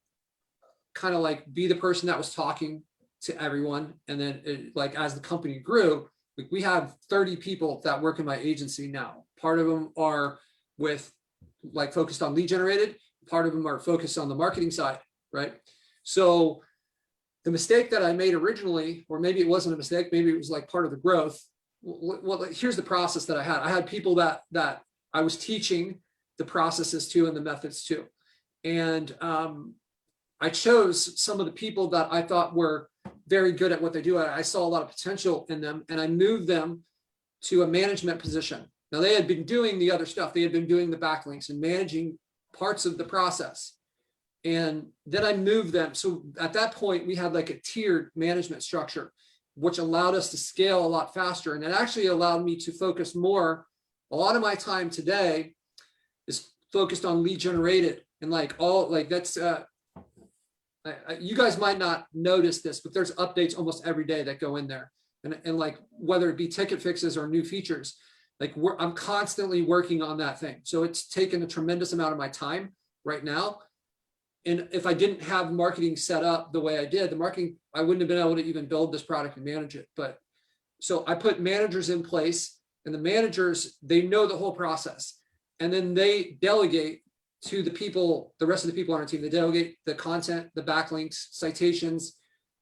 kind of like be the person that was talking to everyone. And then like, as the company grew, we have 30 people that work in my agency now. Part of them are focused on lead generated. Part of them are focused on the marketing side, right? So the mistake that I made originally, or maybe it wasn't a mistake, maybe it was like part of the growth. Well, here's the process that I had. I had people that I was teaching the processes to and the methods to. And I chose some of the people that I thought were very good at what they do. I saw a lot of potential in them, and I moved them to a management position. Now, they had been doing the other stuff. They had been doing the backlinks and managing parts of the process. And then I moved them. So at that point, we had like a tiered management structure, which allowed us to scale a lot faster. And it actually allowed me to focus more. A lot of my time today is focused on lead generated, and like all, like that's, you guys might not notice this, but there's updates almost every day that go in there. And like, whether it be ticket fixes or new features, like I'm constantly working on that thing. So it's taken a tremendous amount of my time right now. And if I didn't have marketing set up the way I did, the marketing, I wouldn't have been able to even build this product and manage it. But so I put managers in place, and the managers, they know the whole process. And then they delegate to the people, the rest of the people on our team. They delegate the content, the backlinks, citations,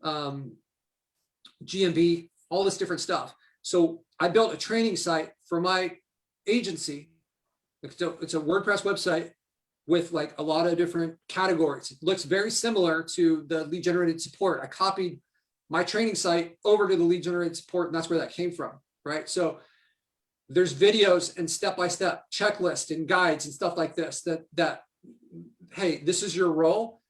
GMB, all this different stuff. So I built a training site for my agency. It's a WordPress website with like a lot of different categories. It looks very similar to the lead generated support. I copied my training site over to the lead generated support, and that's where that came from, right? So there's videos and step-by-step checklists and guides and stuff like this that, hey, this is your role.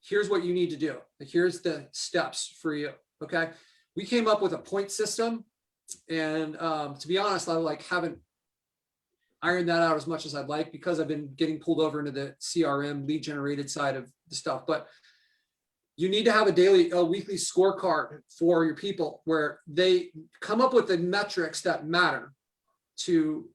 Here's what you need to do. Here's the steps for you, okay? We came up with a point system, and to be honest, I like haven't ironed that out as much as I'd like, because I've been getting pulled over into the CRM lead generated side of the stuff. But you need to have a weekly scorecard for your people where they come up with the metrics that matter to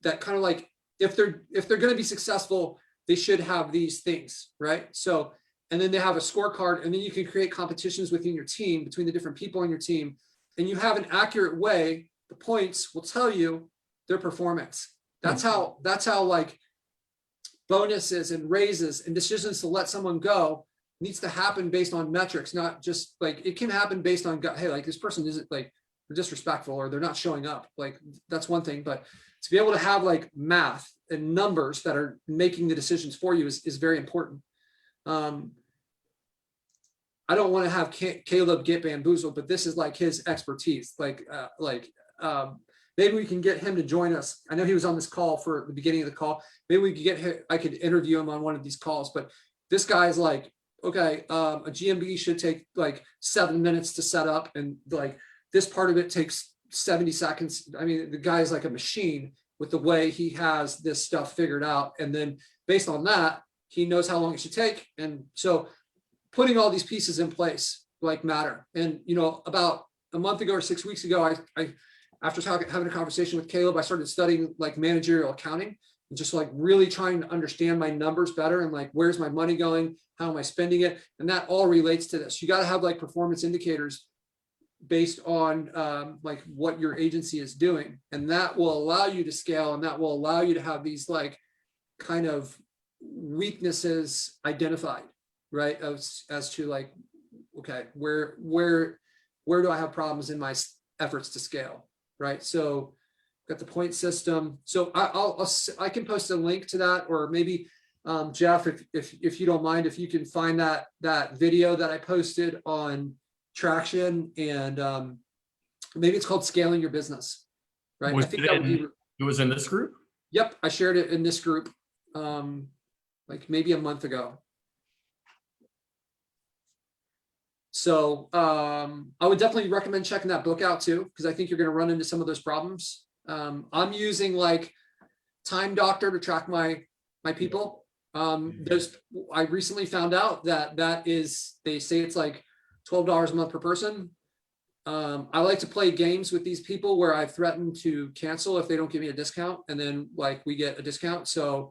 that, kind of like, if they're going to be successful, they should have these things, right? So, and then they have a scorecard, and then you can create competitions within your team, between the different people on your team, and you have an accurate way. The points will tell you their performance. That's how like bonuses and raises and decisions to let someone go needs to happen based on metrics, not just like, it can happen based on, hey, like this person isn't like, they're disrespectful or they're not showing up. Like that's one thing, but to be able to have like math and numbers that are making the decisions for you is very important. I don't want to have Caleb get bamboozled, but this is like his expertise. Maybe we can get him to join us. I know he was on this call for the beginning of the call. Maybe we could get him, I could interview him on one of these calls, but this guy's like, okay, a GMB should take like 7 minutes to set up, and like this part of it takes 70 seconds. I mean, the guy's like a machine with the way he has this stuff figured out. And then based on that, he knows how long it should take. And so putting all these pieces in place like matter. And, you know, about a month ago or 6 weeks ago, I after having a conversation with Caleb, I started studying like managerial accounting and just like really trying to understand my numbers better and like, where's my money going? How am I spending it? And that all relates to this. You got to have like performance indicators based on like what your agency is doing. And that will allow you to scale, and that will allow you to have these like kind of weaknesses identified, right? As to like, okay, where do I have problems in my efforts to scale, right? So got the point system. So I can post a link to that, or maybe Jeff, if you don't mind, if you can find that video that I posted on Traction, and maybe it's called Scaling Your Business, right? I think it was in this group. Yep, I shared it in this group like maybe a month ago. So I would definitely recommend checking that book out too, because I think you're going to run into some of those problems. I'm using like Time Doctor to track my people. I recently found out that is, they say it's like $12 a month per person. I like to play games with these people where I threaten to cancel if they don't give me a discount, and then like we get a discount. So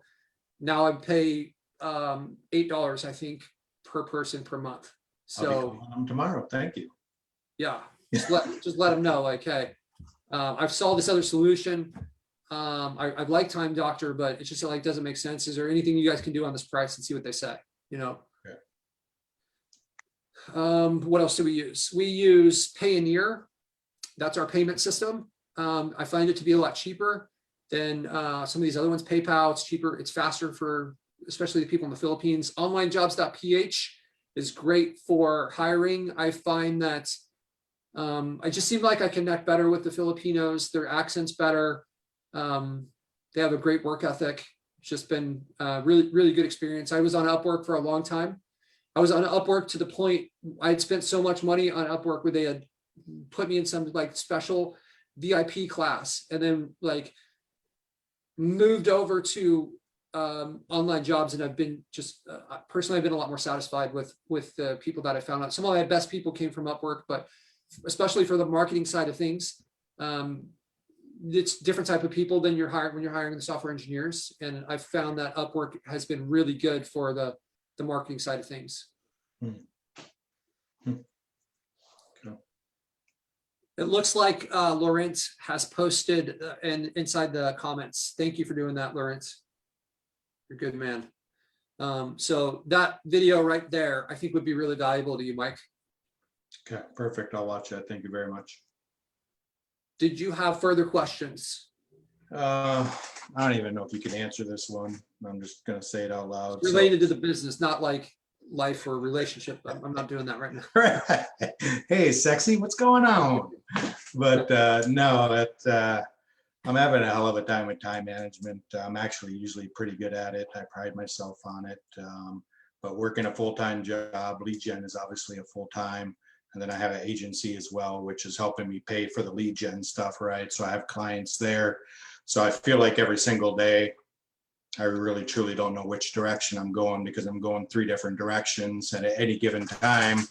now I pay $8, I think, per person per month. So tomorrow, thank you. Yeah, just let them know, like, hey, I've solved this other solution. I like Time Doctor, but it's just like doesn't make sense. Is there anything you guys can do on this price, and see what they say? You know. Okay. What else do we use? We use Payoneer. That's our payment system. I find it to be a lot cheaper than some of these other ones. PayPal, it's cheaper, it's faster for especially the people in the Philippines. Onlinejobs.ph is great for hiring. I find that I just seem like I connect better with the Filipinos. Their accent's better. They have a great work ethic. It's just been really, really good experience. I was on Upwork for a long time. I was on Upwork to the point I had spent so much money on Upwork where they had put me in some like special VIP class, and then like moved over to online jobs. And I've been just personally, I've been a lot more satisfied with the people that I found out. Some of my best people came from Upwork, but especially for the marketing side of things, it's different type of people than when you're hiring the software engineers. And I've found that Upwork has been really good for the marketing side of things. Okay. It looks like Laurent has posted inside the comments. Thank you for doing that, Laurent. You're a good man. So that video right there, I think would be really valuable to you, Mike. Okay, perfect. I'll watch that. Thank you very much. Did you have further questions? I don't even know if you can answer this one. I'm just going to say it out loud. It's related to the business, not like life or relationship. I'm not doing that right now. Hey, sexy, what's going on? But no, that I'm having a hell of a time with time management. I'm actually usually pretty good at it. I pride myself on it. But working a full-time job, LeadGen is obviously a full-time. And then I have an agency as well, which is helping me pay for the LeadGen stuff, right? So I have clients there. So I feel like every single day, I really truly don't know which direction I'm going, because I'm going 3 different directions. And at any given time,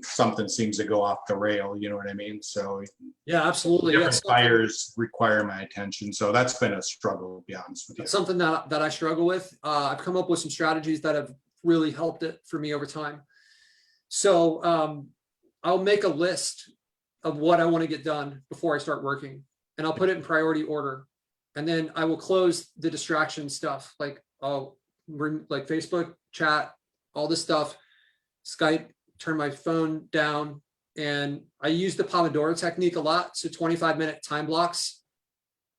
something seems to go off the rail, you know what I mean? So yeah, absolutely. Different fires require my attention. So that's been a struggle, to be honest with you. It's something that I struggle with. I've come up with some strategies that have really helped it for me over time. So I'll make a list of what I want to get done before I start working, and I'll put it in priority order. And then I will close the distraction stuff, like like Facebook, chat, all this stuff, Skype, turn my phone down. And I use the Pomodoro technique a lot. So 25-minute time blocks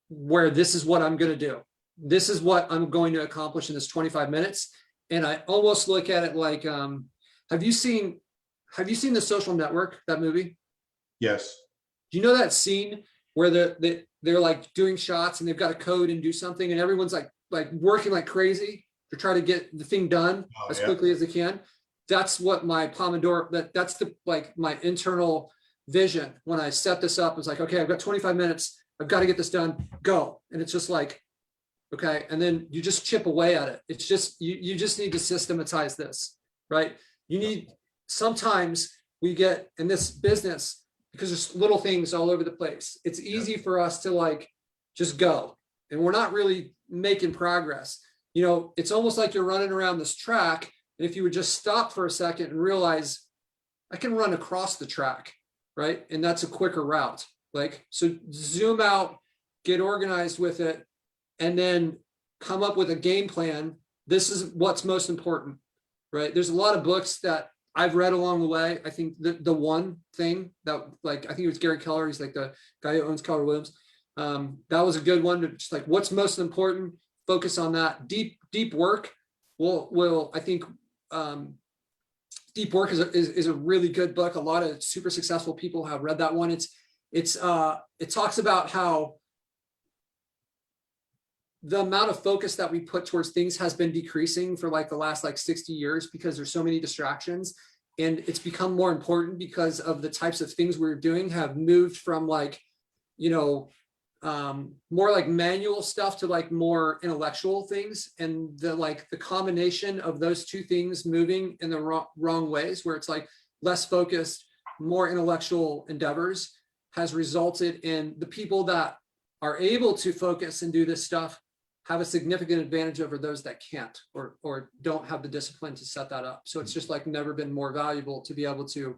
where this is what I'm going to do. This is what I'm going to accomplish in this 25 minutes. And I almost look at it like, have you seen The Social Network, that movie? Yes. Do you know that scene where they're like doing shots and they've got to code and do something, and everyone's like working like crazy to try to get the thing done as quickly as they can? That's what my Pomodoro, that's the my internal vision. When I set this up, it's like, okay, I've got 25 minutes. I've got to get this done, go. And it's just like, okay. And then you just chip away at it. It's just, you just need to systematize this, right? Sometimes we get in this business, because there's little things all over the place. It's easy for us to just go, and we're not really making progress. It's almost like you're running around this track. And if you would just stop for a second and realize I can run across the track, right? And that's a quicker route. So zoom out, get organized with it, and then come up with a game plan. This is what's most important, right? There's a lot of books that I've read along the way. I think the one thing that I think it was Gary Keller. He's like the guy who owns Keller Williams. That was a good one to just what's most important, focus on that. Deep work will I think Deep Work is a really good book. A lot of super successful people have read that one. It talks about how the amount of focus that we put towards things has been decreasing for the last 60 years, because there's so many distractions, and it's become more important because of the types of things we're doing have moved from more manual stuff to more intellectual things. And the combination of those two things moving in the wrong ways, where it's less focused, more intellectual endeavors, has resulted in the people that are able to focus and do this stuff have a significant advantage over those that can't, or don't have the discipline to set that up. So it's just never been more valuable to be able to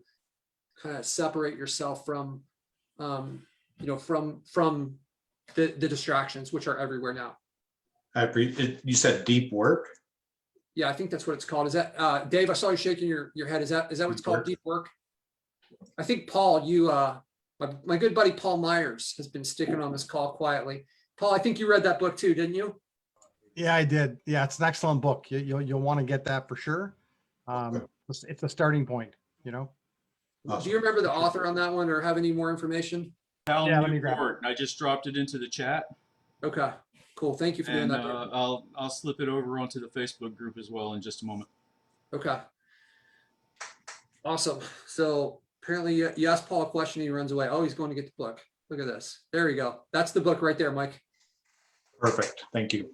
kind of separate yourself from from the distractions, which are everywhere now. You said deep work? Yeah, I think that's what it's called. Is that Dave? I saw you shaking your head. Is that what it's called? Deep work? I think Paul, my good buddy Paul Myers has been sticking on this call quietly. Paul, I think you read that book too, didn't you? Yeah, I did. Yeah, it's an excellent book. You'll want to get that for sure. It's a starting point, Do you remember the author on that one, or have any more information? Let me grab it. I just dropped it into the chat. Okay, Cool. Thank you for doing And that. I'll slip it over onto the Facebook group as well in just a moment. Okay. Awesome. So apparently you asked Paul a question, he runs away. Oh, he's going to get the book. Look at this. There you go. That's the book right there, Mike. Perfect. Thank you.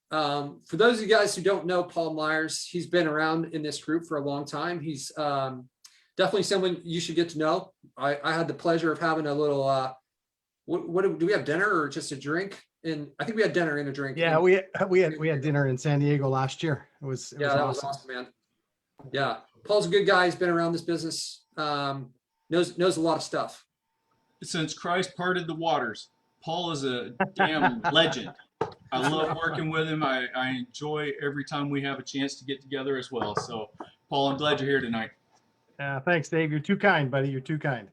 For those of you guys who don't know Paul Myers, he's been around in this group for a long time. He's definitely someone you should get to know. I had the pleasure of having a little, what do we have, dinner or just a drink? And I think we had dinner and a drink. Yeah, we had dinner in San Diego last year. It was that was awesome. awesome, man. Yeah, Paul's a good guy. He's been around this business. Knows a lot of stuff. Since Christ parted the waters, Paul is a damn legend. I love working with him. I enjoy every time we have a chance to get together as well. So, Paul, I'm glad you're here tonight. Thanks, Dave. You're too kind, buddy. You're too kind.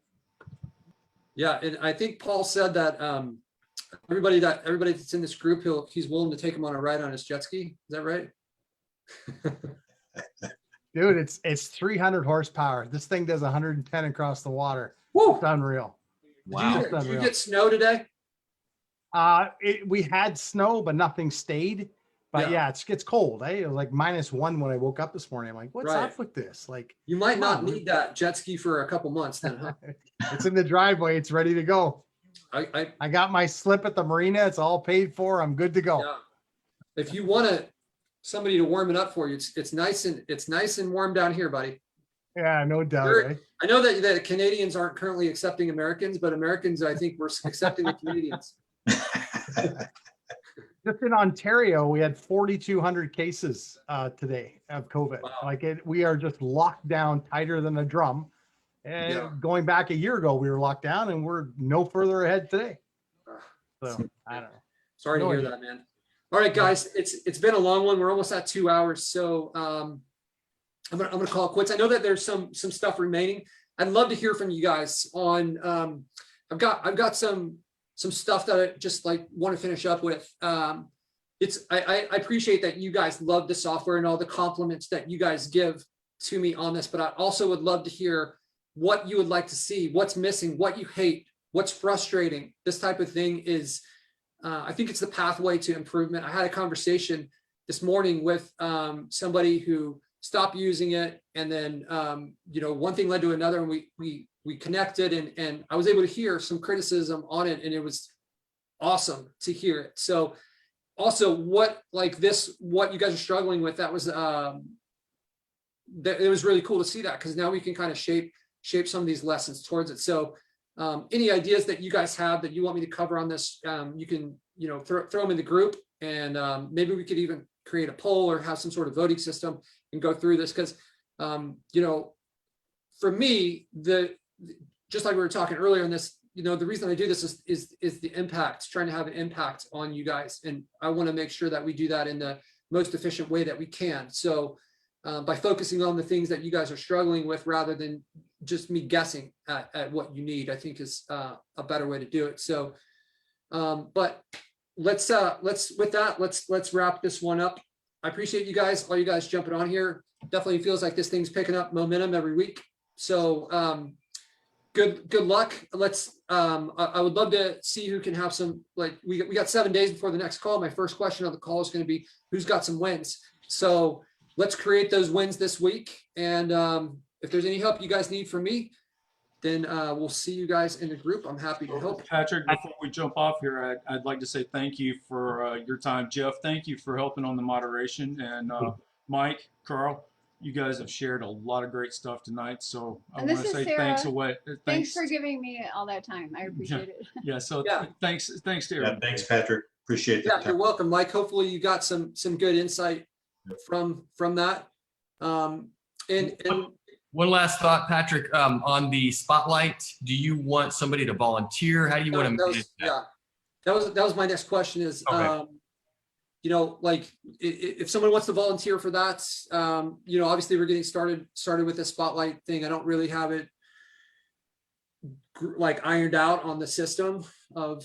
Yeah, and I think Paul said that everybody that's in this group, he's willing to take him on a ride on his jet ski. Is that right? Dude, it's 300 horsepower. This thing does 110 across the water. Woo! It's unreal. Wow. Did you get snow today? We had snow, but nothing stayed. But yeah, it gets cold. It was like -1 when I woke up this morning. I'm like, what's up with this? Like, you might not need that jet ski for a couple months then, huh? It's in the driveway. It's ready to go. I got my slip at the marina. It's all paid for. I'm good to go. Yeah. If you want somebody to warm it up for you, it's nice and warm down here, buddy. Yeah, no doubt. I know that Canadians aren't currently accepting Americans, but Americans, I think, we're accepting the Canadians. Just in Ontario, we had 4,200 cases today of COVID. Wow. We are just locked down tighter than a drum. And going back a year ago, we were locked down, and we're no further ahead today. So I don't know. Sorry to hear that, man. All right, guys, it's been a long one. We're almost at 2 hours, so I'm gonna call it quits. I know that there's some stuff remaining. I'd love to hear from you guys on. I've got some stuff that I just want to finish up with. I appreciate that you guys love the software and all the compliments that you guys give to me on this, but I also would love to hear what you would like to see, what's missing, what you hate, what's frustrating. This type of thing is, I think it's the pathway to improvement. I had a conversation this morning with somebody who stopped using it, and then one thing led to another, and we connected, and I was able to hear some criticism on it, and it was awesome to hear it. So also what you guys are struggling with, that was it was really cool to see that, because now we can kind of shape some of these lessons towards it. So any ideas that you guys have that you want me to cover on this, you can throw them in the group, and maybe we could even create a poll or have some sort of voting system and go through this, because for me, just like we were talking earlier in this, the reason I do this is the impact, trying to have an impact on you guys, and I want to make sure that we do that in the most efficient way that we can. So by focusing on the things that you guys are struggling with, rather than just me guessing at what you need, I think is a better way to do it. So, but let's wrap this one up. I appreciate you guys, all you guys jumping on here. Definitely feels like this thing's picking up momentum every week. So good luck. I would love to see who can have some, we got 7 days before the next call. My first question on the call is going to be who's got some wins. So let's create those wins this week. And if there's any help you guys need from me, then we'll see you guys in the group. I'm happy to help. Patrick, before we jump off here, I'd like to say thank you for your time. Jeff, thank you for helping on the moderation. And Mike, Carl, you guys have shared a lot of great stuff tonight. So I want to say Sarah. Thanks. Thanks for giving me all that time. I appreciate it. Yeah. So thanks to everybody. Yeah, thanks, Patrick. Appreciate that. Yeah, you're welcome, Mike. Hopefully you got some good insight from that. And one last thought, Patrick, on the spotlight, do you want somebody to volunteer? How do you want to manage that? Yeah, that was my next question is, okay. If someone wants to volunteer for that, obviously we're getting started with the spotlight thing. I don't really have it ironed out on the system of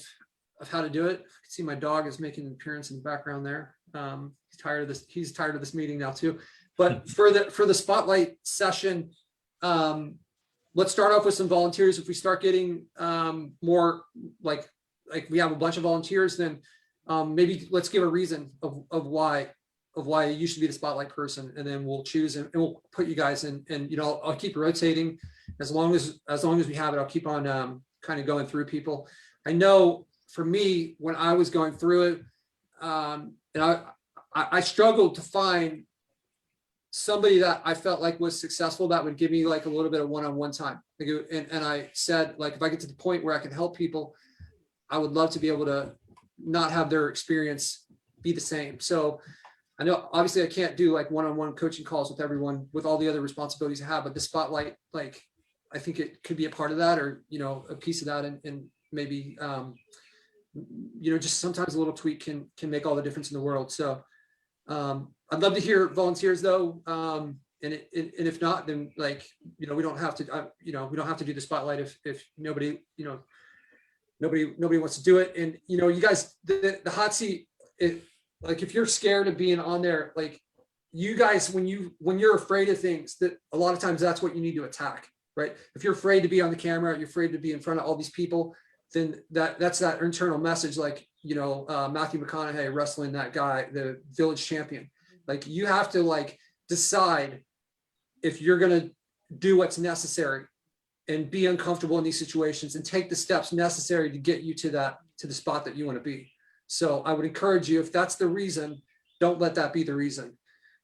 how to do it. I can see my dog is making an appearance in the background there. He's tired of this meeting now too. But for the spotlight session, let's start off with some volunteers. If we start getting more like we have a bunch of volunteers, then maybe let's give a reason of why you should be the spotlight person, and then we'll choose and we'll put you guys in. And you know, I'll keep rotating as long as we have it. I'll keep on kind of going through people. I know for me, when I was going through it, and I struggled to find somebody that I felt like was successful that would give me like a little bit of one-on-one time. And I said, like, if I get to the point where I can help people, I would love to be able to not have their experience be the same. So I know obviously I can't do like one-on-one coaching calls with everyone with all the other responsibilities I have, but the spotlight, like, I think it could be a part of that, or, you know, a piece of that, and maybe, you know, just sometimes a little tweak can make all the difference in the world. So I'd love to hear volunteers though. And if not, then, like, you know, we don't have to, you know, we don't have to do the spotlight if nobody, you know, nobody wants to do it. And, you know, you guys, the hot seat, like, if you're scared of being on there, like, you guys, when you're afraid of things, that a lot of times that's what you need to attack, right? If you're afraid to be on the camera, you're afraid to be in front of all these people, then that's that internal message. Like, you know, Matthew McConaughey wrestling that guy, the village champion. Like, you have to, like, decide if you're going to do what's necessary and be uncomfortable in these situations and take the steps necessary to get you to the spot that you want to be. So I would encourage you, if that's the reason, don't let that be the reason.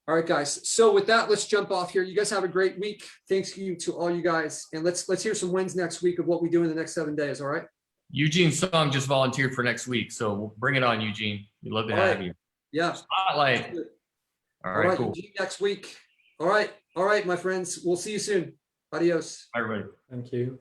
All right, guys. So with that, let's jump off here. You guys have a great week. Thanks you to all you guys. And let's hear some wins next week of what we do in the next 7 days. All right. Eugene Song just volunteered for next week, so we'll bring it on, Eugene. We'd love to have you. Yeah. Spotlight. All right, cool. Eugene, next week. All right, my friends. We'll see you soon. Adios. Bye, everybody. Thank you.